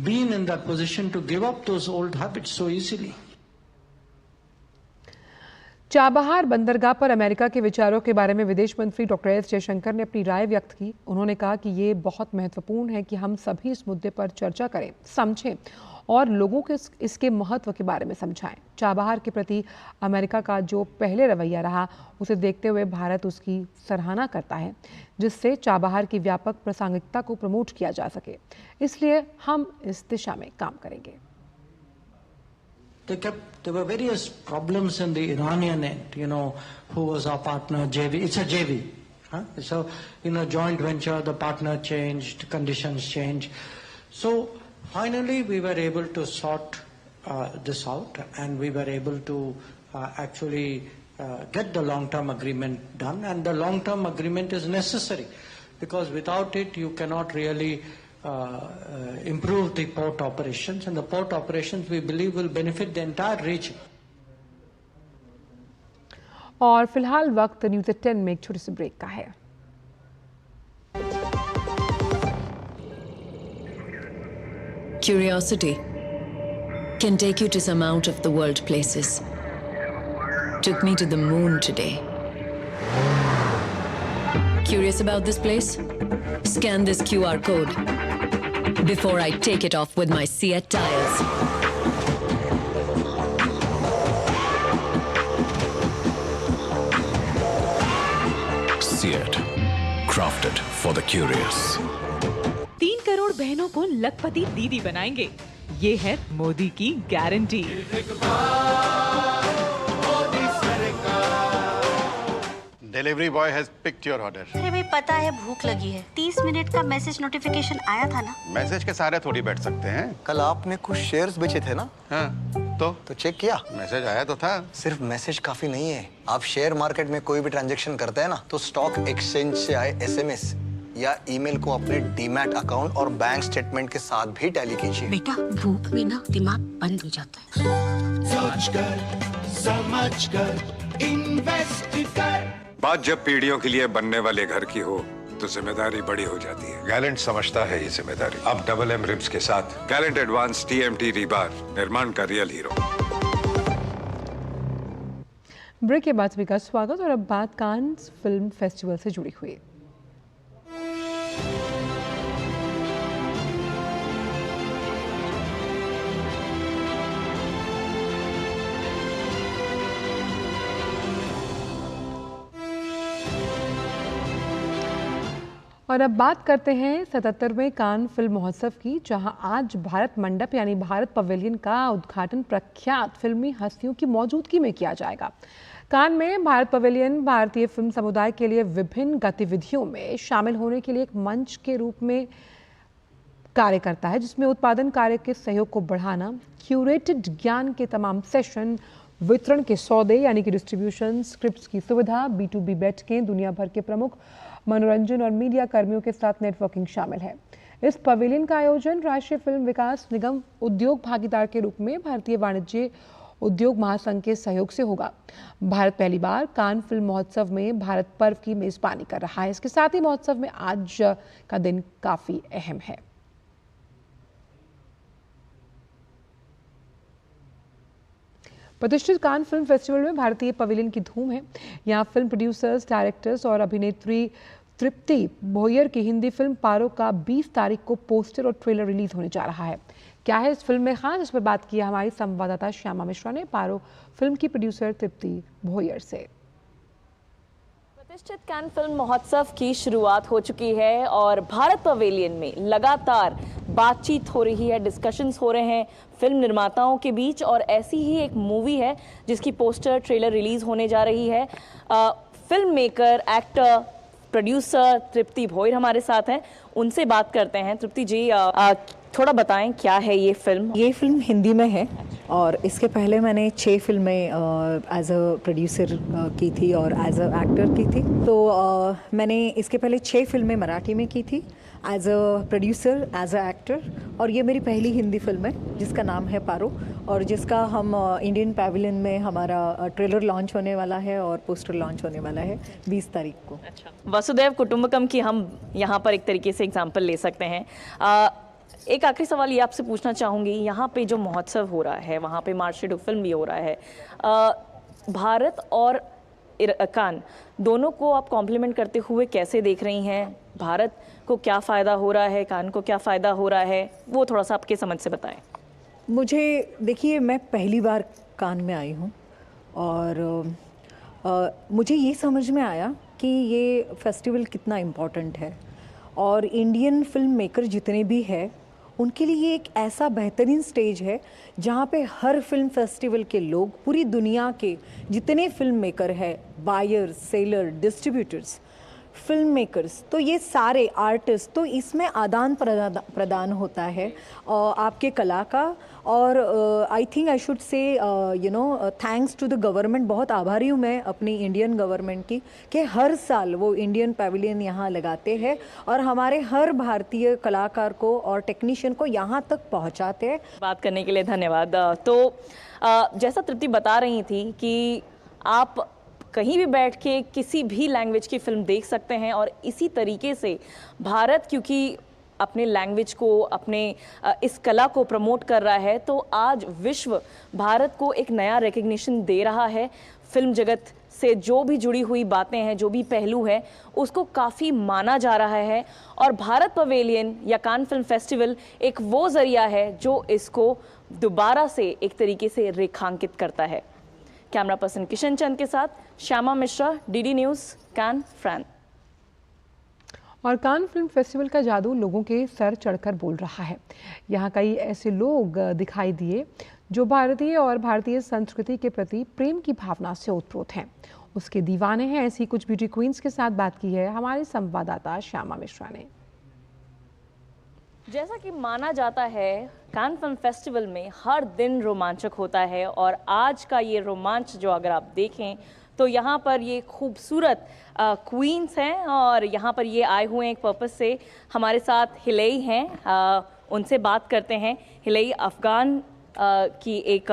been in that position to give up those old habits so easily? Chabahar बंदरगाह पर America के विचारों के बारे में विदेश मंत्री doctor S Jaishankar ने अपनी राय व्यक्त की। उन्होंने कहा कि ये बहुत महत्वपूर्ण है कि हम सभी इस मुद्दे पर चर्चा करें, समझें और लोगों को इसके महत्व के बारे में समझाएं। चाबहार के प्रति अमेरिका का जो पहले रवैया रहा, उसे देखते हुए भारत उसकी सराहना करता है, जिससे चाबहार की व्यापक प्रासंगिकता को प्रमोट किया जा सके। इसलिए हम इस दिशा में काम करेंगे। There were various problems in the Iranian end, who was our partner, JV. It's a JV. So, joint venture, the partner changed, conditions changed. So, finally, we were able to sort this out, and we were able to actually get the long-term agreement done. And the long-term agreement is necessary, because without it, you cannot really improve the port operations, and the port operations we believe will benefit the entire region. और फिलहाल वक्त news 10 में एक छोटे से break का है। Curiosity can take you to some out of the world places. Took me to the moon today. Curious about this place? Scan this QR code before I take it off with my Seat tires. Seat, crafted for the curious. 3 crore बहनों को लखपति दीदी बनाएंगे, ये है मोदी की guarantee. Delivery boy has picked your order. अरे भाई पता है भूख लगी है। 30 मिनट का मैसेज नोटिफिकेशन आया था ना। मैसेज के सहारे थोड़ी बैठ सकते हैं। कल आपने कुछ शेयर्स बेचे थे ना? हाँ तो चेक किया? मैसेज आया तो था। सिर्फ मैसेज काफी नहीं है। आप शेयर मार्केट में कोई भी ट्रांजैक्शन करते हैं ना, तो स्टॉक एक्सचेंज से आए एसएमएस या ईमेल को अपने डीमैट अकाउंट और बैंक स्टेटमेंट के साथ भी टैली कीजिए। बेटा भूख में ना दिमाग बंद हो जाता है। सोचकर समझकर इन्वेस्ट कर। बात जब पीढ़ियों के लिए बनने वाले घर की हो तो जिम्मेदारी बड़ी हो जाती है। गैलेंट समझता है ये जिम्मेदारी। अब डबल एम रिब्स के साथ गैलेंट एडवांस टीएमटी रीबार, निर्माण का रियल हीरो। ब्रेक के बाद सभी का स्वागत। और अब बात कान्स फिल्म फेस्टिवल से जुड़ी हुई। और अब बात करते हैं 77वें कान फिल्म महोत्सव की, जहां आज भारत मंडप यानी भारत पवेलियन का उद्घाटन प्रख्यात फिल्मी हस्तियों की मौजूदगी में किया जाएगा। कान में भारत पवेलियन भारतीय फिल्म समुदाय के लिए विभिन्न गतिविधियों में शामिल होने के लिए एक मंच के रूप में कार्य करता है, जिसमें उत्पादन कार्य के सहयोग को बढ़ाना, क्यूरेटेड ज्ञान के तमाम सेशन, वितरण के सौदे यानी कि डिस्ट्रीब्यूशन, स्क्रिप्ट्स की सुविधा, B2B बैठकें, दुनिया भर के प्रमुख मनोरंजन और मीडिया कर्मियों के साथ नेटवर्किंग शामिल है। इस पवेलियन का आयोजन राष्ट्रीय फिल्म विकास निगम उद्योग भागीदार के रूप में भारतीय वाणिज्य उद्योग महासंघ के सहयोग से होगा। भारत पहली बार कान फिल्म महोत्सव में भारत पर्व की मेजबानी कर रहा है। इसके साथ ही महोत्सव में आज का दिन काफी अहम है। प्रतिष्ठित कान फिल्म फेस्टिवल में भारतीय पवेलियन की धूम है। यहाँ फिल्म प्रोड्यूसर्स, डायरेक्टर्स और अभिनेत्री तृप्ति भोयर की हिंदी फिल्म पारो का 20 तारीख को पोस्टर और ट्रेलर रिलीज होने जा रहा है। क्या है इस फिल्म में खास, इस पर बात की हमारी संवाददाता श्यामा मिश्रा ने पारो फिल्म की प्रोड्यूसर तृप्ति भोयर से। प्रतिष्ठित कान फिल्म महोत्सव की शुरुआत हो चुकी है और भारत पवेलियन में लगातार बातचीत हो रही है, डिस्कशंस हो रहे हैं फिल्म निर्माताओं के बीच। और ऐसी ही एक मूवी है जिसकी पोस्टर ट्रेलर रिलीज होने जा रही है। फिल्म मेकर, एक्टर, प्रोड्यूसर तृप्ति भोयर हमारे साथ हैं, उनसे बात करते हैं। तृप्ति जी, थोड़ा बताएं क्या है ये फिल्म? ये फिल्म हिंदी में है और इसके पहले मैंने 6 फिल्में एज अ प्रोड्यूसर की थी और एज अ एक्टर की थी। तो मैंने इसके पहले 6 फिल्में मराठी में की थी as a producer, as an actor. और ये मेरी पहली हिंदी फिल्म है जिसका नाम है पारो और जिसका हम इंडियन पैविलियन में हमारा ट्रेलर लॉन्च होने वाला है और पोस्टर लॉन्च होने वाला है 20 तारीख को। अच्छा, वसुधैव कुटुंबकम की हम यहाँ पर एक तरीके से एग्जाम्पल ले सकते हैं। एक आखिरी सवाल ये आपसे पूछना चाहूँगी, यहाँ पे जो महोत्सव हो रहा है वहाँ पे मार्शेडो फिल्म भी हो रहा है, भारत और कान दोनों को आप कॉम्प्लीमेंट करते हुए कैसे देख रही हैं? भारत को क्या फ़ायदा हो रहा है, कान को क्या फ़ायदा हो रहा है, वो थोड़ा सा आपके समझ से बताएं। मुझे देखिए, मैं पहली बार कान में आई हूँ और मुझे ये समझ में आया कि ये फेस्टिवल कितना इम्पोर्टेंट है और इंडियन फिल्म मेकर जितने भी हैं उनके लिए ये एक ऐसा बेहतरीन स्टेज है जहाँ पे हर फिल्म फेस्टिवल के लोग, पूरी दुनिया के जितने फिल्म मेकर हैं, buyers, seller, distributors, film makers, तो ये सारे आर्टिस्ट, तो इसमें आदान प्रदान होता है आपके कला का। और I think I should say thanks to the government, बहुत आभारी हूँ मैं अपनी इंडियन गवर्नमेंट की कि हर साल वो इंडियन पैविलियन यहाँ लगाते हैं और हमारे हर भारतीय कलाकार को और टेक्नीशियन को यहाँ तक पहुँचाते हैं। बात करने के लिए धन्यवाद। तो जैसा तृप्ति बता रही थी कि आप कहीं भी बैठ के किसी भी लैंग्वेज की फिल्म देख सकते हैं और इसी तरीके से भारत क्योंकि अपने लैंग्वेज को, अपने इस कला को प्रमोट कर रहा है, तो आज विश्व भारत को एक नया रिकग्निशन दे रहा है। फिल्म जगत से जो भी जुड़ी हुई बातें हैं, जो भी पहलू है, उसको काफ़ी माना जा रहा है और भारत पवेलियन या कान फिल्म फेस्टिवल एक वो ज़रिया है जो इसको दोबारा से एक तरीके से रेखांकित करता है। कैमरा पर्सन किशन चंद के साथ श्यामा मिश्रा, डीडी न्यूज़, कान, फ्रांस। और कान फिल्म फेस्टिवल का जादू लोगों के सर चढ़कर बोल रहा है। यहाँ कई ऐसे लोग दिखाई दिए जो भारतीय और भारतीय संस्कृति के प्रति प्रेम की भावना से ओतप्रोत हैं। उसके दीवाने हैं। ऐसी कुछ ब्यूटी क्वींस के साथ बात की है हमारे संवाददाता श्यामा मिश्रा ने। जैसा कि माना जाता है कान फिल्म फेस्टिवल में हर दिन रोमांचक होता है, और आज का ये रोमांच जो अगर आप देखें तो यहाँ पर ये खूबसूरत क्वींस हैं और यहाँ पर ये आए हुए हैं एक पर्पस से। हमारे साथ हिलेई हैं, उनसे बात करते हैं। हिलेई अफ़गान की एक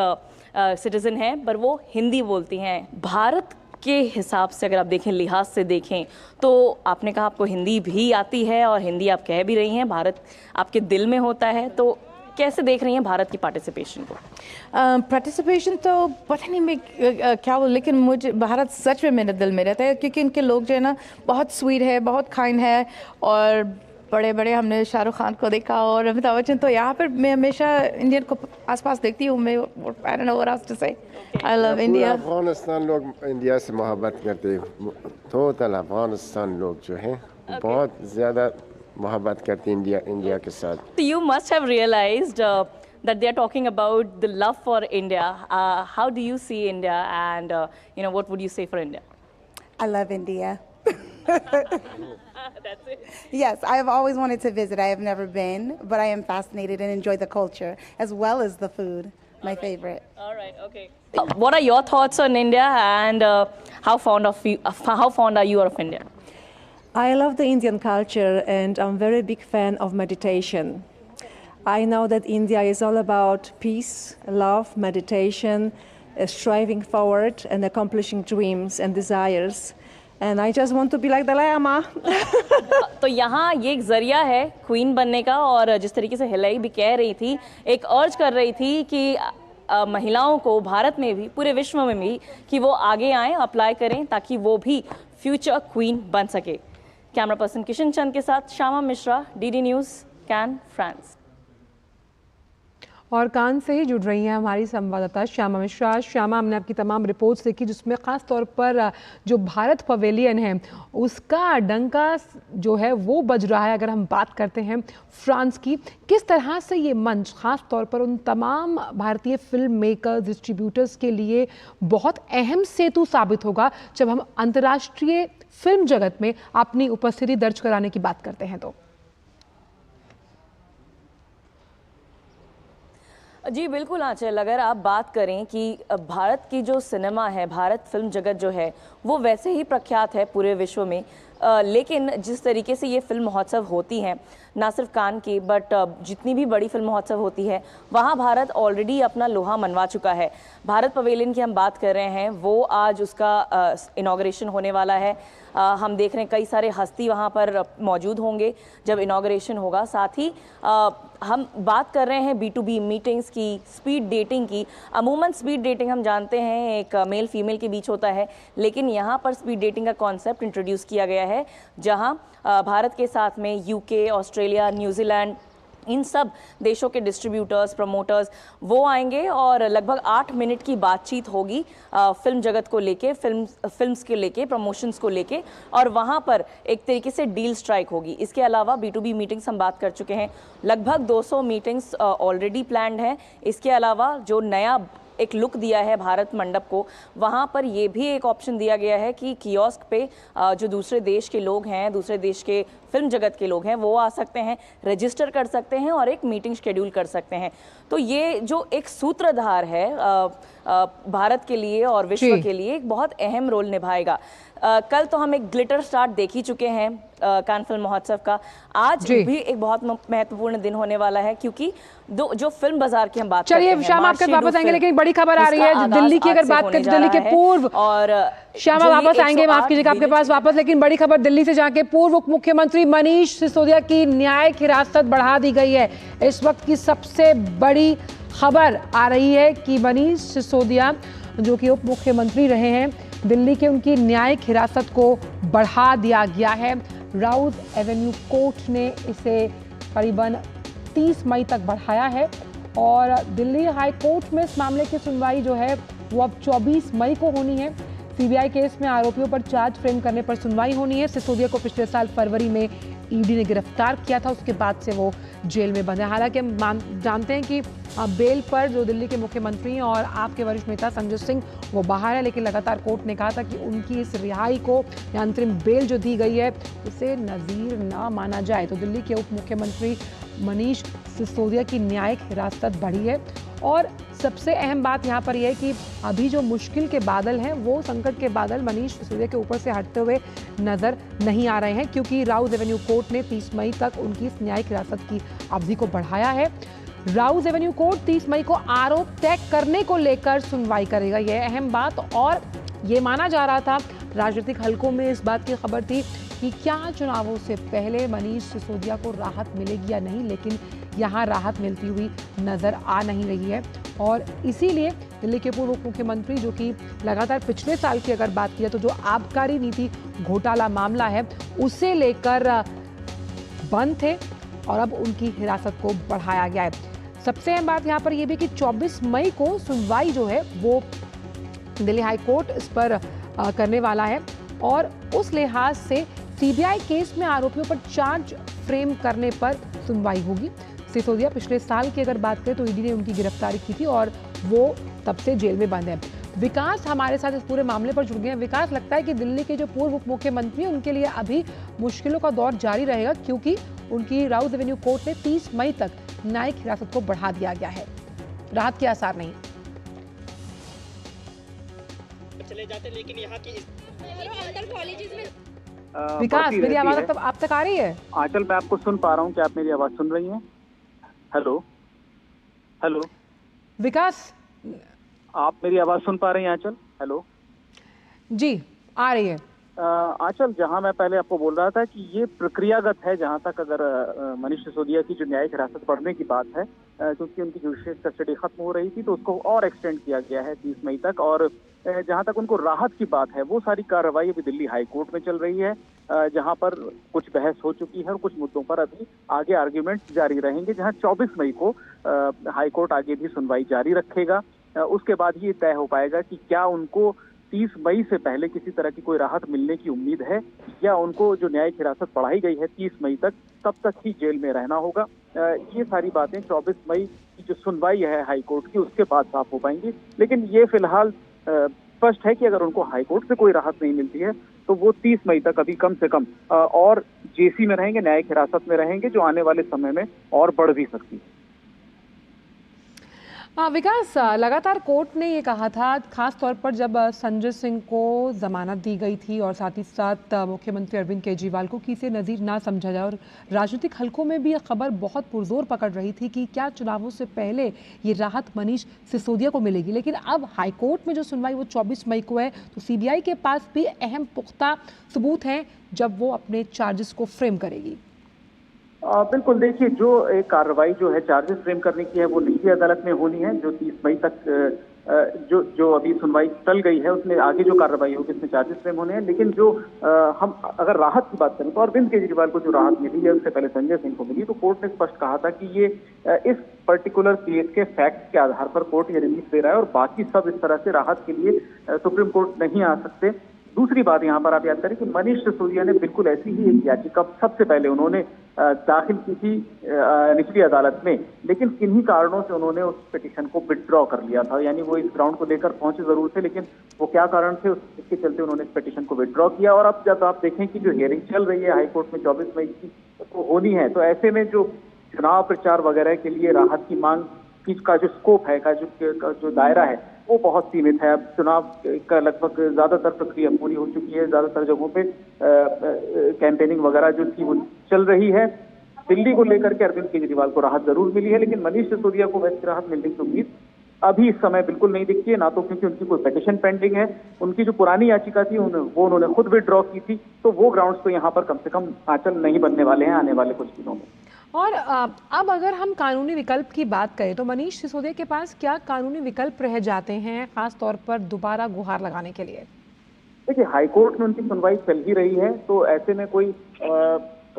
सिटीज़न है, पर वो हिंदी बोलती हैं। भारत के हिसाब से अगर आप देखें, लिहाज से देखें, तो आपने कहा आपको हिंदी भी आती है और हिंदी आप कह भी रही हैं, भारत आपके दिल में होता है, तो कैसे देख रही हैं भारत की पार्टिसिपेशन को? पार्टिसिपेशन तो पता नहीं मैं क्या बोलूं, लेकिन मुझे भारत सच में मेरे दिल में रहता है, क्योंकि इनके लोग जो है ना बहुत स्वीट है, बहुत काइंड है, और बड़े बड़े हमने शाहरुख खान को देखा और अमिताभ बच्चन, तो यहाँ पर मैं हमेशा इंडियन को आसपास देखती हूँ। मैं I don't know what else to say, I love India. Afghanistan लोग इंडिया से मोहब्बत करते हैं, टोटल अफगानिस्तान लोग जो हैं बहुत ज़्यादा मोहब्बत करते हैं इंडिया के साथ। You must have realized that they are talking about the love for India. How do you see India, and what would you say for India? I love India. That's it. Yes, I have always wanted to visit. I have never been, but I am fascinated and enjoy the culture as well as the food. My favorite. All right, okay. What are your thoughts on India, and how fond are you of India? I love the Indian culture, and I'm a very big fan of meditation. I know that India is all about peace, love, meditation, striving forward and accomplishing dreams and desires. And I just want to be like Dalai Lama. तो यहाँ ये एक जरिया है queen बनने का, और जिस तरीके से हिलेई भी कह रही थी, एक अर्ज कर रही थी कि महिलाओं को भारत में भी, पूरे विश्व में भी, कि वो आगे आएँ, अप्लाई करें, ताकि वो भी फ्यूचर क्वीन बन सके। कैमरा पर्सन किशन चंद के साथ Shyama Mishra, DD news, can, France. और कान से ही जुड़ रही हैं हमारी संवाददाता श्यामा मिश्रा। श्यामा, हमने आपकी तमाम रिपोर्ट्स देखी, जिसमें ख़ास तौर पर जो भारत पवेलियन है उसका डंका जो है वो बज रहा है। अगर हम बात करते हैं फ्रांस की, किस तरह से ये मंच ख़ास तौर पर उन तमाम भारतीय फिल्म मेकर्स, डिस्ट्रीब्यूटर्स के लिए बहुत अहम सेतु साबित होगा जब हम अंतर्राष्ट्रीय फिल्म जगत में अपनी उपस्थिति दर्ज कराने की बात करते हैं? तो जी बिल्कुल आंचल, अगर आप बात करें कि भारत की जो सिनेमा है, भारत फिल्म जगत जो है वो वैसे ही प्रख्यात है पूरे विश्व में, लेकिन जिस तरीके से ये फिल्म महोत्सव होती हैं, ना सिर्फ कान की बट जितनी भी बड़ी फिल्म महोत्सव होती है, वहाँ भारत ऑलरेडी अपना लोहा मनवा चुका है। भारत पवेलियन की हम बात कर रहे हैं, वो आज उसका इनॉग्रेशन होने वाला है। हम देख रहे हैं कई सारे हस्ती वहाँ पर मौजूद होंगे जब इनॉग्रेशन होगा। साथ ही हम बात कर रहे हैं B2B मीटिंग्स की, स्पीड डेटिंग की। अमूमन स्पीड डेटिंग हम जानते हैं एक मेल फीमेल के बीच होता है, लेकिन यहाँ पर स्पीड डेटिंग का कॉन्सेप्ट इंट्रोड्यूस किया गया है, जहाँ भारत के साथ में UK, ऑस्ट्रेलिया, न्यूजीलैंड, इन सब देशों के डिस्ट्रीब्यूटर्स, प्रमोटर्स वो आएंगे और लगभग 8 मिनट की बातचीत होगी फिल्म जगत को लेके, फिल्म्स के लेके, प्रमोशंस को लेके, और वहाँ पर एक तरीके से डील स्ट्राइक होगी। इसके अलावा B2B मीटिंग्स हम बात कर चुके हैं, लगभग 200 मीटिंग्स ऑलरेडी प्लान्ड हैं। इसके अलावा जो नया एक लुक दिया है भारत मंडप को, वहाँ पर ये भी एक ऑप्शन दिया गया है कि कियोस्क पे जो दूसरे देश के लोग हैं, दूसरे देश के फिल्म जगत के लोग हैं, वो आ सकते हैं, रजिस्टर कर सकते हैं और एक मीटिंग शेड्यूल कर सकते हैं। तो ये जो एक सूत्रधार है भारत के लिए और विश्व के लिए एक बहुत अहम रोल निभाएगा। कल तो हम एक ग्लिटर स्टार्ट देख ही चुके हैं कान फिल्म महोत्सव का, आज भी एक बहुत महत्वपूर्ण दिन होने वाला है, क्योंकि जो फिल्म बाजार की हम बात करते हैं। चलिए श्यामा, आपके वापस आएंगे, लेकिन बड़ी खबर आ रही है दिल्ली की। अगर बात करें दिल्ली के पूर्व, और श्यामा वापस आएंगे, माफ कीजिएगा आपके पास वापस, लेकिन बड़ी खबर दिल्ली से जाके पूर्व उप मुख्यमंत्री मनीष सिसोदिया की न्यायिक हिरासत बढ़ा दी गई है। इस वक्त की सबसे बड़ी खबर आ रही है कि मनीष सिसोदिया जो कि उप मुख्यमंत्री रहे हैं दिल्ली के, उनकी न्यायिक हिरासत को बढ़ा दिया गया है। राउज एवेन्यू कोर्ट ने इसे करीबन 30 मई तक बढ़ाया है, और दिल्ली हाई कोर्ट में इस मामले की सुनवाई जो है वो अब 24 मई को होनी है। CBI केस में आरोपियों पर चार्ज फ्रेम करने पर सुनवाई होनी है। सिसोदिया को पिछले साल फरवरी में ईडी ने गिरफ्तार किया था उसके बाद से वो जेल में बंद है। हालांकि हम जानते हैं कि बेल पर जो दिल्ली के मुख्यमंत्री और आपके वरिष्ठ नेता संजय सिंह वो बाहर है, लेकिन लगातार कोर्ट ने कहा था कि उनकी इस रिहाई को या अंतरिम बेल जो दी गई है उसे नज़ीर ना माना जाए। तो दिल्ली के उप मुख्यमंत्री मनीष सिसोदिया की न्यायिक हिरासत बढ़ी है और सबसे अहम बात यहाँ पर यह है कि अभी जो मुश्किल के बादल हैं वो संकट के बादल मनीष सिसोदिया के ऊपर से हटते हुए नजर नहीं आ रहे हैं, क्योंकि राउज एवेन्यू कोर्ट ने 30 मई तक उनकी इस न्यायिक हिरासत की अवधि को बढ़ाया है। राउज एवेन्यू कोर्ट 30 मई को आरोप तय करने को लेकर सुनवाई करेगा, यह अहम बात। और ये माना जा रहा था, राजनीतिक हलकों में इस बात की खबर थी कि क्या चुनावों से पहले मनीष सिसोदिया को राहत मिलेगी या नहीं, लेकिन यहाँ राहत मिलती हुई नजर आ नहीं रही है। और इसीलिए दिल्ली के पूर्व उप मुख्यमंत्री, जो कि लगातार पिछले साल की अगर बात की तो जो आबकारी नीति घोटाला मामला है उसे लेकर बंद थे और अब उनकी हिरासत को बढ़ाया गया है। सबसे अहम बात यहाँ पर यह भी कि 24 मई को सुनवाई जो है वो दिल्ली हाई कोर्ट इस पर करने वाला है और उस लिहाज से सीबीआई केस में आरोपियों पर चार्ज फ्रेम करने पर सुनवाई होगी। सिसोदिया पिछले साल की अगर बात करें तो ईडी ने उनकी गिरफ्तारी की थी और वो तब से जेल में बंद है। विकास हमारे साथ इस पूरे मामले पर जुड़ गए हैं। विकास, लगता है कि दिल्ली के जो पूर्व उप मुख्यमंत्री हैं उनके लिए अभी मुश्किलों का दौर जारी रहेगा, क्योंकि उनकी राउज एवेन्यू कोर्ट ने 30 मई तक न्यायिक हिरासत को बढ़ा दिया गया है। राहत के आसार नहीं। चले जाते, लेकिन यहाँ की कॉलेजेस में विकास, मेरी आवाज आप तक आ रही है? आंचल, मैं आपको सुन पा रहा हूँ, क्या आप मेरी आवाज सुन रही हैं? हेलो हेलो विकास, आप मेरी आवाज सुन पा रही हैं आंचल? हेलो जी, आ रही है। आंचल, जहां मैं पहले आपको बोल रहा था कि ये प्रक्रियागत है, जहां तक अगर मनीष सिसोदिया की जो न्यायिक हिरासत बढ़ने की बात है, क्योंकि उनकी जुडिशियल कस्टडी खत्म हो रही थी तो उसको और एक्सटेंड किया गया है 30 मई तक। और जहां तक उनको राहत की बात है, वो सारी कार्रवाई अभी दिल्ली हाई कोर्ट में चल रही है, जहां पर कुछ बहस हो चुकी है और कुछ मुद्दों पर अभी आगे आर्ग्यूमेंट जारी रहेंगे, जहां 24 मई को हाई कोर्ट आगे भी सुनवाई जारी रखेगा। उसके बाद ये तय हो पाएगा कि क्या उनको 30 मई से पहले किसी तरह की कोई राहत मिलने की उम्मीद है या उनको जो न्यायिक हिरासत बढ़ाई गई है 30 मई तक, तब तक ही जेल में रहना होगा। ये सारी बातें 24 मई की जो सुनवाई है हाई कोर्ट की, उसके बाद साफ हो पाएंगी। लेकिन ये फिलहाल स्पष्ट है कि अगर उनको हाई कोर्ट से कोई राहत नहीं मिलती है तो वो 30 मई तक अभी कम से कम और जेसी में रहेंगे, न्यायिक हिरासत में रहेंगे, जो आने वाले समय में और बढ़ भी सकती है। विकास, लगातार कोर्ट ने ये कहा था, खास तौर पर जब संजय सिंह को जमानत दी गई थी और साथ ही साथ मुख्यमंत्री अरविंद केजरीवाल को, कि इसे नज़ीर ना समझा जाए। और राजनीतिक हलकों में भी यह खबर बहुत पुरजोर पकड़ रही थी कि क्या चुनावों से पहले ये राहत मनीष सिसोदिया को मिलेगी। लेकिन अब हाईकोर्ट में जो सुनवाई वो 24 मई को है, तो सीबीआई के पास भी अहम पुख्ता सबूत हैं जब वो अपने चार्जेस को फ्रेम करेगी। बिल्कुल, देखिए, जो एक कार्रवाई जो है चार्जेस फ्रेम करने की है वो निचली अदालत में होनी है, जो 30 मई तक जो अभी सुनवाई चल गई है उसमें आगे जो कार्रवाई होगी उसमें चार्जेस फ्रेम होने हैं। लेकिन जो हम अगर राहत की बात करें तो अरविंद केजरीवाल को जो राहत मिली है उससे पहले संजय सिंह को मिली, तो कोर्ट ने स्पष्ट कहा था कि ये इस पर्टिकुलर केस के फैक्ट के आधार पर कोर्ट ये रिलीफ दे रहा है और बाकी सब इस तरह से राहत के लिए सुप्रीम कोर्ट नहीं आ सकते। दूसरी बात यहाँ पर आप याद करें कि मनीष सिसोदिया ने बिल्कुल ऐसी ही एक याचिका सबसे पहले उन्होंने दाखिल की थी निचली अदालत में, लेकिन किन्हीं कारणों से उन्होंने उस पिटीशन को विथड्रॉ कर लिया था। यानी वो इस ग्राउंड को लेकर पहुंचे जरूर थे, लेकिन वो क्या कारण थे इसके चलते उन्होंने इस पिटीशन को विथड्रॉ किया। और अब जब आप देखें कि जो हियरिंग चल रही है हाईकोर्ट में 24 मई की तो होनी है, तो ऐसे में जो चुनाव प्रचार वगैरह के लिए राहत की मांग का जो स्कोप है, का जो दायरा है, वो बहुत सीमित है। अब चुनाव का लगभग ज्यादातर प्रक्रिया पूरी हो चुकी है, ज्यादातर जगहों पे कैंपेनिंग वगैरह जो थी वो चल रही है। दिल्ली को लेकर के अरविंद केजरीवाल को राहत जरूर मिली है, लेकिन मनीष सिसोदिया को वैसी राहत मिलने की उम्मीद अभी इस समय बिल्कुल नहीं दिखती है, ना तो क्योंकि उनकी कोई पिटीशन पेंडिंग है, उनकी जो पुरानी याचिका थी वो उन्होंने खुद विथड्रॉ की थी, तो वो ग्राउंड्स तो यहाँ पर कम से कम आंचल नहीं बनने वाले हैं आने वाले कुछ दिनों में। और अब अगर हम कानूनी विकल्प की बात करें तो मनीष सिसोदिया के पास क्या कानूनी विकल्प रह जाते हैं, खास तौर पर दोबारा गुहार लगाने के लिए? देखिए, हाईकोर्ट में उनकी सुनवाई चल ही रही है, तो ऐसे में कोई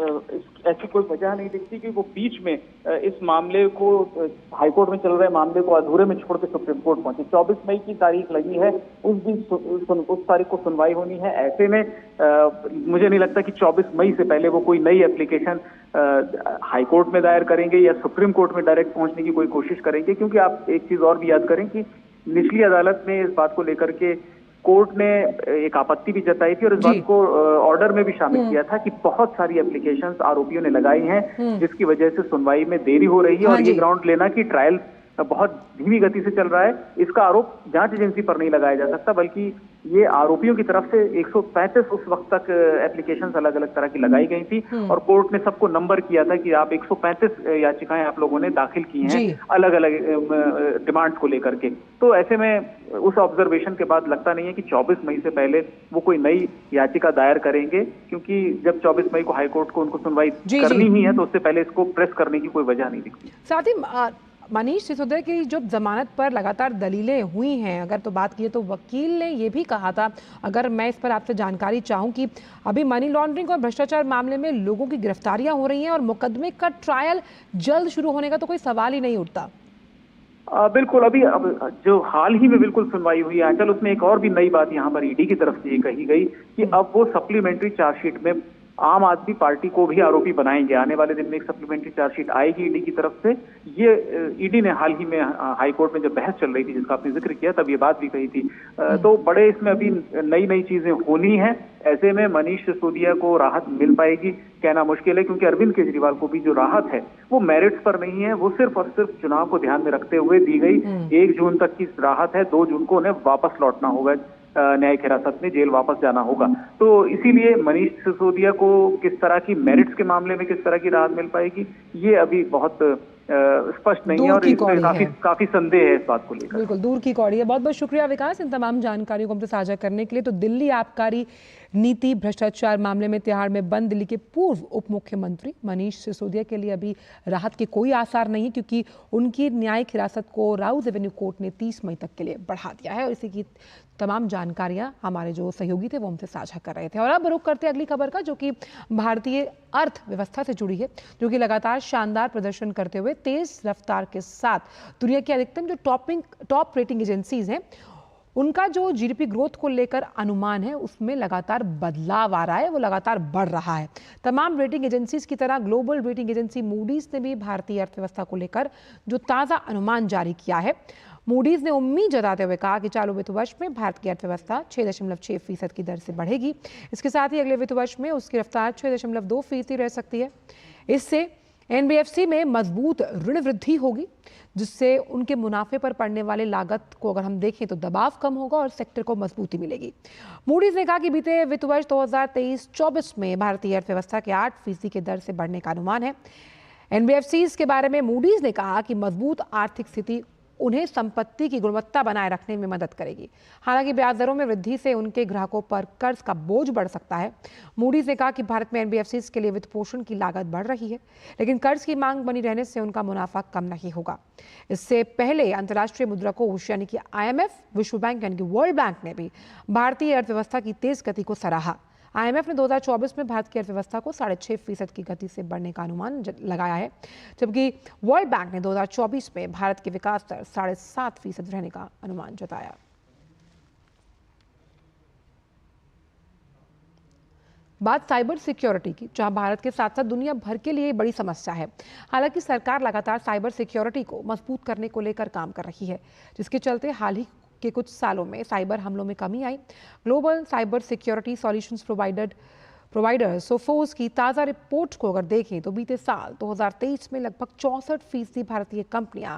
ऐसी कोई वजह नहीं दिखती कि वो बीच में इस मामले को, हाईकोर्ट में चल रहे मामले को अधूरे में छोड़ के सुप्रीम कोर्ट पहुंचे। 24 मई की तारीख लगी है, उस दिन उस तारीख को सुनवाई होनी है। ऐसे में मुझे नहीं लगता कि 24 मई से पहले वो कोई नई एप्लीकेशन हाईकोर्ट में दायर करेंगे या सुप्रीम कोर्ट में डायरेक्ट पहुंचने की कोई कोशिश करेंगे, क्योंकि आप एक चीज और भी याद करें कि निचली अदालत में इस बात को लेकर के कोर्ट ने एक आपत्ति भी जताई थी और इस बात को ऑर्डर में भी शामिल किया था कि बहुत सारी एप्लीकेशंस आरोपियों ने लगाई हैं, जिसकी वजह से सुनवाई में देरी हो रही है। और ये ग्राउंड लेना कि ट्रायल बहुत धीमी गति से चल रहा है, इसका आरोप जांच एजेंसी पर नहीं लगाया जा सकता, बल्कि ये आरोपियों की तरफ से 135 उस वक्त तक एप्लीकेशंस अलग अलग तरह की लगाई गई थी और कोर्ट ने सबको नंबर किया था कि आप 135 याचिकाएं आप लोगों ने दाखिल की हैं अलग अलग डिमांड्स को लेकर के। तो ऐसे में उस ऑब्जर्वेशन के बाद लगता नहीं है कि 24 मई से पहले वो कोई नई याचिका दायर करेंगे, क्योंकि जब 24 मई को हाईकोर्ट को उनको सुनवाई करनी ही है तो उससे पहले इसको प्रेस करने की कोई वजह नहीं दिखती। साथ ही मनीष सिसोदिया की जो जमानत पर लगातार दलीलें हुई हैं, अगर तो बात की तो वकील ने ये भी कहा था, अगर मैं इस पर आपसे जानकारी चाहूं कि अभी मनी लॉन्ड्रिंग और भ्रष्टाचार मामले में लोगों की गिरफ्तारियां हो रही हैं और मुकदमे का ट्रायल जल्द शुरू होने का तो कोई सवाल ही नहीं उठता। बिल्कुल, अभी अब जो हाल ही में बिल्कुल सुनवाई हुई है आंचल, उसमें एक और भी नई बात यहाँ पर ईडी की तरफ से ये कही गई कि अब वो सप्लीमेंट्री चार्जशीट में आम आदमी पार्टी को भी आरोपी बनाएंगे। आने वाले दिन में एक सप्लीमेंट्री चार्जशीट आएगी ईडी की तरफ से। ये ईडी ने हाल ही में हाईकोर्ट में जब बहस चल रही थी जिसका आपने जिक्र किया, तब ये बात भी कही थी। तो बड़े इसमें अभी नई नई चीजें होनी है। ऐसे में मनीष सिसोदिया को राहत मिल पाएगी कहना मुश्किल है, क्योंकि अरविंद केजरीवाल को भी जो राहत है वो मेरिट्स पर नहीं है, वो सिर्फ और सिर्फ चुनाव को ध्यान में रखते हुए दी गई 1 जून तक की राहत है। 2 जून को उन्हें वापस लौटना होगा, न्यायिक हिरासत में जेल वापस जाना होगा। तो इसीलिए मनीष सिसोदिया को किस तरह की मेरिट्स के मामले में किस तरह की राहत मिल पाएगी ये अभी बहुत स्पष्ट नहीं है और इसमें काफी संदेह है इस बात को लेकर। बिल्कुल दूर की कौड़ी है। बहुत बहुत शुक्रिया विकास इन तमाम जानकारियों को हमसे साझा करने के लिए। तो दिल्ली आबकारी नीति भ्रष्टाचार मामले में तिहाड़ में बंद दिल्ली के पूर्व उप मुख्यमंत्री मनीष सिसोदिया के लिए अभी राहत के कोई आसार नहीं है, क्योंकि उनकी न्यायिक हिरासत को राउज एवेन्यू कोर्ट ने 30 मई तक के लिए बढ़ा दिया है और इसी की तमाम जानकारियां हमारे जो सहयोगी थे वो हमसे साझा कर रहे थे। और अब रुख करते अगली खबर का, जो कि भारतीय अर्थव्यवस्था से जुड़ी है, जो कि लगातार शानदार प्रदर्शन करते हुए तेज रफ्तार के साथ दुनिया की अधिकतम जो टॉप रेटिंग एजेंसीज हैं उनका जो जीडीपी ग्रोथ को लेकर अनुमान है उसमें लगातार बदलाव आ रहा है, वो लगातार बढ़ रहा है। तमाम रेटिंग एजेंसीज की तरह ग्लोबल रेटिंग एजेंसी मूडीज ने भी भारतीय अर्थव्यवस्था को लेकर जो ताज़ा अनुमान जारी किया है। मूडीज ने उम्मीद जताते हुए कहा कि चालू वित्त वर्ष में भारत की अर्थव्यवस्था 6.6% की दर से बढ़ेगी। इसके साथ ही अगले वित्त वर्ष में उसकी रफ्तार 6.2% रह सकती है। इससे एनबीएफसी में मजबूत ऋण वृद्धि होगी, जिससे उनके मुनाफे पर पड़ने वाले लागत को अगर हम देखें तो दबाव कम होगा और सेक्टर को मजबूती मिलेगी। मूडीज ने कहा कि बीते वित्त वर्ष 2023-24 में भारतीय अर्थव्यवस्था के 8% की दर से बढ़ने का अनुमान है। एनबीएफसी के बारे में मूडीज ने कहा कि मजबूत आर्थिक स्थिति उन्हें संपत्ति की गुणवत्ता बनाए रखने में मदद करेगी। हालांकि ब्याज दरों में वृद्धि से उनके ग्राहकों पर कर्ज का बोझ बढ़ सकता है। मूडीज ने कहा कि भारत में एनबीएफसी के लिए वित्त पोषण की लागत बढ़ रही है, लेकिन कर्ज की मांग बनी रहने से उनका मुनाफा कम नहीं होगा। इससे पहले अंतर्राष्ट्रीय मुद्रा कोष यानी कि IMF, विश्व बैंक यानी कि वर्ल्ड बैंक ने भी भारतीय अर्थव्यवस्था की तेज गति को सराहा। IMF ने 2024 में भारत की अर्थव्यवस्था को 6.5% की गति से बढ़ने का अनुमान लगाया है, जबकि वर्ल्ड बैंक ने 2024 में भारत की विकास दर 7.5% रहने का अनुमान जताया। बात साइबर सिक्योरिटी की, जहां भारत के साथ साथ दुनिया भर के लिए बड़ी समस्या है। हालांकि सरकार लगातार साइबर सिक्योरिटी को मजबूत करने को लेकर काम कर रही है, जिसके चलते हाल ही के कुछ सालों में साइबर हमलों में कमी आई। Global cyber security solutions provider Sophos की ताज़ा रिपोर्ट को अगर देखें तो बीते साल 2023 में लगभग 64% भारतीय कंपनियां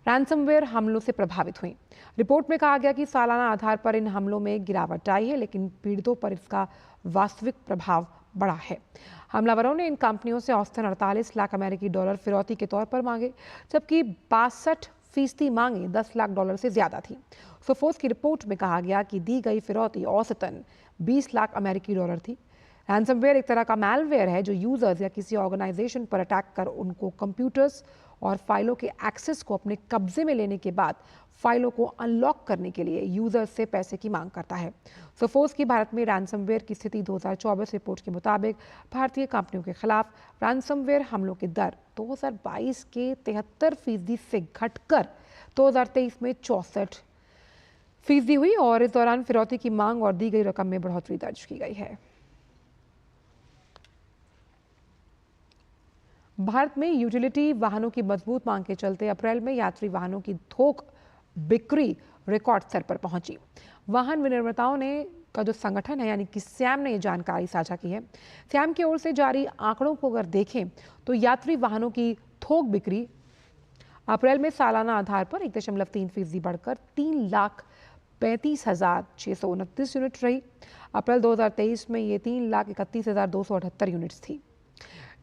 रैंसमवेयर हमलों से प्रभावित हुई। रिपोर्ट में कहा गया कि सालाना आधार पर इन हमलों में गिरावट आई है, लेकिन पीड़ितों पर इसका वास्तविक प्रभाव बड़ा है। हमलावरों ने इन कंपनियों से औसतन 48 लाख अमेरिकी डॉलर फिरौती के तौर पर मांगे, जबकि 62% मांगे 10 लाख डॉलर से ज्यादा थी। सोफोस की रिपोर्ट में कहा गया कि दी गई फिरौती औसतन 20 लाख अमेरिकी डॉलर थी। रैंसमवेयर एक तरह का मैलवेयर है जो यूजर्स या किसी ऑर्गेनाइजेशन पर अटैक कर उनको कंप्यूटर्स और फाइलों के एक्सेस को अपने कब्जे में लेने के बाद फाइलों को अनलॉक करने के लिए यूजर्स से पैसे की मांग करता है। सोफोस की भारत में रैंसमवेयर की स्थिति 2024 रिपोर्ट के मुताबिक भारतीय कंपनियों के खिलाफ रैंसमवेयर हमलों की दर 2022 के 73% से घटकर 2023 में 64% हुई और इस दौरान फिरौती की मांग और दी गई रकम में बढ़ोतरी दर्ज की गई है। भारत में यूटिलिटी वाहनों की मजबूत मांग के चलते अप्रैल में यात्री वाहनों की थोक बिक्री रिकॉर्ड स्तर पर पहुंची। वाहन विनिर्माताओं ने का जो संगठन है यानी कि सैम ने ये जानकारी साझा की है। सैम की ओर से जारी आंकड़ों को अगर देखें तो यात्री वाहनों की थोक बिक्री अप्रैल में सालाना आधार पर 1.3% बढ़कर 3,35,629 यूनिट रही। अप्रैल 2023 में ये 3,31,278 यूनिट्स थी।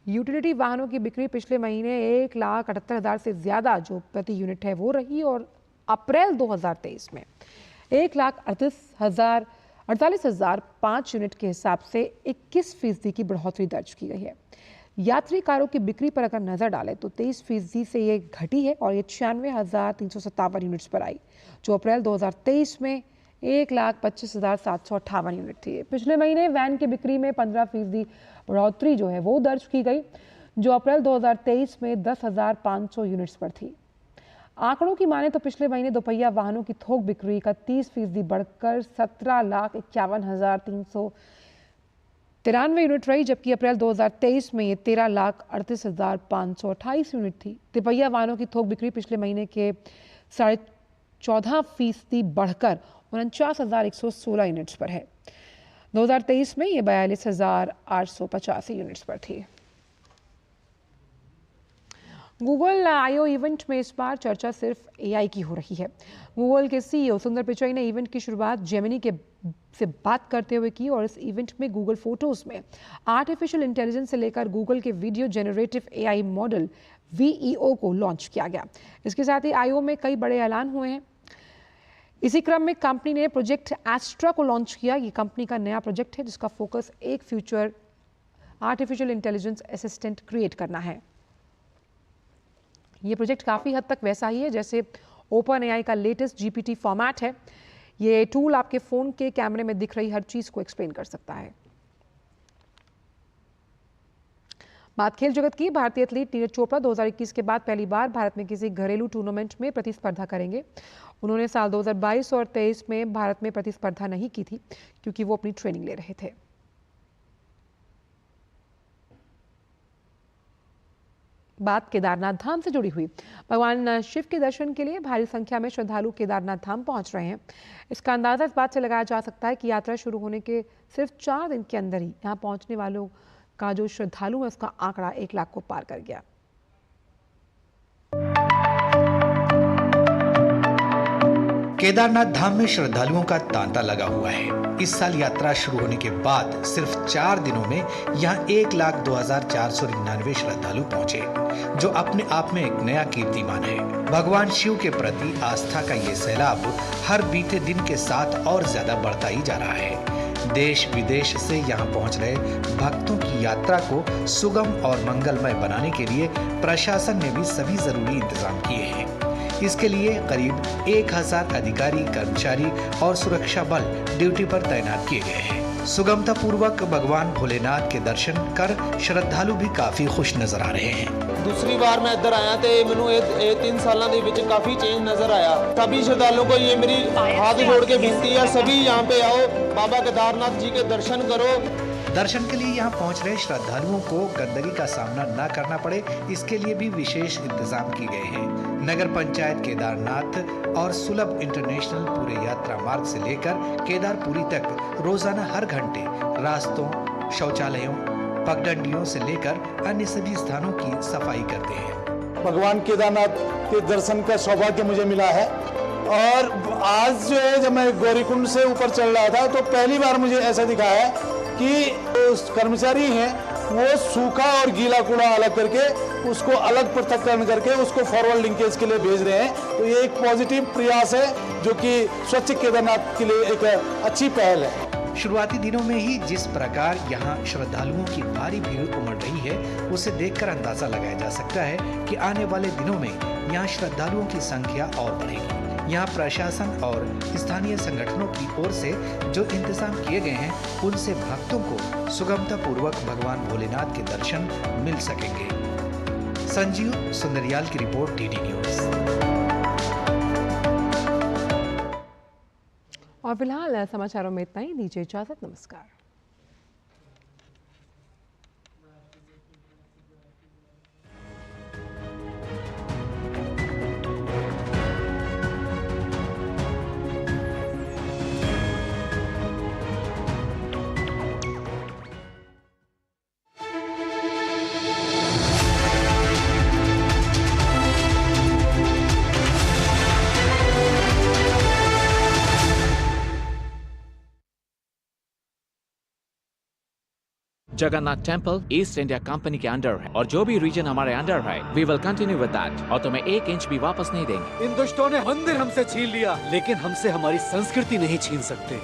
यूटिलिटी वाहनों की बिक्री पिछले महीने 1,78,000 से ज़्यादा जो प्रति यूनिट है वो रही और अप्रैल 2023 में 1,48,005 यूनिट के हिसाब से 21% की बढ़ोतरी दर्ज की गई है। यात्री कारों की बिक्री पर अगर नजर डालें तो 23% से ये घटी है और ये 96,357 यूनिट्स पर आई जो अप्रैल 2023 में 1,25,758 यूनिट थी। पिछले महीने वैन की बिक्री में 15% बढ़ोतरी जो है वो दर्ज की गई जो अप्रैल 2023 में 10,500 यूनिट्स पर थी। आंकड़ों की माने तो पिछले महीने दोपहिया वाहनों की थोक बिक्री 31% बढ़कर 17,51,393 यूनिट रही जबकि अप्रैल 2023 में ये 13,38,528 यूनिट थी। तिपहिया वाहनों की थोक बिक्री पिछले महीने के 14.5% बढ़कर 49,116 यूनिट्स पर है। 2023 में ये 42,885 यूनिट्स पर थी। गूगल I/O इवेंट में इस बार चर्चा सिर्फ AI की हो रही है। गूगल के CEO सुंदर पिचाई ने इवेंट की शुरुआत जेमिनी से बात करते हुए की और इस इवेंट में गूगल फोटोज में आर्टिफिशियल इंटेलिजेंस से लेकर गूगल के video generative AI model VEO को लॉन्च किया गया। इसके साथ ही I/O में कई बड़े ऐलान हुए हैं। इसी क्रम में कंपनी ने प्रोजेक्ट एस्ट्रा को लॉन्च किया। ये कंपनी का नया प्रोजेक्ट है जिसका फोकस एक future artificial intelligence assistant create करना है। ये प्रोजेक्ट काफ़ी हद तक वैसा ही है जैसे OpenAI का लेटेस्ट GPT फॉर्मेट है। ये टूल आपके फ़ोन के कैमरे में दिख रही हर चीज़ को एक्सप्लेन कर सकता है। बात खेल जगत की। भारतीय एथलीट नीरज चोपड़ा 2021 के बाद पहली बार भारत में किसी घरेलू टूर्नामेंट में प्रतिस्पर्धा करेंगे। उन्होंने साल 2022 और 23 में भारत में प्रतिस्पर्धा नहीं की थी क्योंकि वो अपनी ट्रेनिंग ले रहे थे। बात केदारनाथ धाम से जुड़ी हुई। भगवान शिव के दर्शन के लिए भारी संख्या में श्रद्धालु केदारनाथ धाम पहुंच रहे हैं। इसका अंदाजा इस बात से लगाया जा सकता है कि यात्रा शुरू होने के सिर्फ 4 दिन के अंदर ही यहां पहुंचने वालों का जो श्रद्धालु है उसका आंकड़ा 1 लाख को पार कर गया। केदारनाथ धाम में श्रद्धालुओं का तांता लगा हुआ है। इस साल यात्रा शुरू होने के बाद सिर्फ 4 दिनों में यहाँ 1,02,499 श्रद्धालु पहुँचे, जो अपने आप में एक नया कीर्तिमान है। भगवान शिव के प्रति आस्था का ये सैलाब हर बीते दिन के साथ और ज्यादा बढ़ता ही जा रहा है। देश विदेश से यहाँ पहुँच रहे भक्तों की यात्रा को सुगम और मंगलमय बनाने के लिए प्रशासन ने भी सभी जरूरी इंतजाम किए हैं। इसके लिए करीब 1,000 अधिकारी, कर्मचारी और सुरक्षा बल ड्यूटी पर तैनात किए गए हैं। सुगमता पूर्वक भगवान भोलेनाथ के दर्शन कर श्रद्धालु भी काफी खुश नजर आ रहे हैं। दूसरी बार मैं इधर आया तो मैनू 3 सालों के विच काफी चेंज नजर आया। सभी श्रद्धालुओं को ये मेरी हाथ जोड़ के विनती है, सभी यहाँ पे आओ, बाबा केदारनाथ जी के दर्शन करो। दर्शन के लिए यहाँ पहुँच रहे श्रद्धालुओं को गंदगी का सामना न करना पड़े, इसके लिए भी विशेष इंतजाम किए गए हैं। नगर पंचायत केदारनाथ और सुलभ इंटरनेशनल पूरे यात्रा मार्ग से लेकर केदारपुरी तक रोजाना हर घंटे रास्तों, शौचालयों, पगडंडियों से लेकर अन्य सभी स्थानों की सफाई करते हैं। भगवान केदारनाथ के दर्शन का सौभाग्य मुझे मिला है और आज जो है जब मैं गौरीकुंड से ऊपर चल रहा था तो पहली बार मुझे ऐसा दिखा है कि कर्मचारी हैं वो सूखा और गीला कूड़ा अलग करके उसको अलग पृथक्करण करके उसको फॉरवर्ड लिंकेज के लिए भेज रहे हैं। तो ये एक पॉजिटिव प्रयास है जो कि स्वच्छ केदारनाथ के लिए एक अच्छी पहल है। शुरुआती दिनों में ही जिस प्रकार यहाँ श्रद्धालुओं की भारी भीड़ उमड़ रही है, उसे देखकर अंदाजा लगाया जा सकता है कि आने वाले दिनों में यहाँ श्रद्धालुओं की संख्या और बढ़ेगी। यहाँ प्रशासन और स्थानीय संगठनों की ओर से जो इंतजाम किए गए हैं, उनसे भक्तों को सुगमता पूर्वक भगवान भोलेनाथ के दर्शन मिल सकेंगे। संजीव सुंदरियाल की रिपोर्ट, डीडी न्यूज। और फिलहाल समाचारों में इतना ही। दीजिए इजाजत, नमस्कार। Jagannath temple East India Company के अंडर है और जो भी रीजन हमारे अंडर है, we will continue with that और तुम्हें 1 इंच भी वापस नहीं देंगे। इन दुष्टों ने मंदिर हमसे छीन लिया, लेकिन हमसे हमारी संस्कृति नहीं छीन सकते।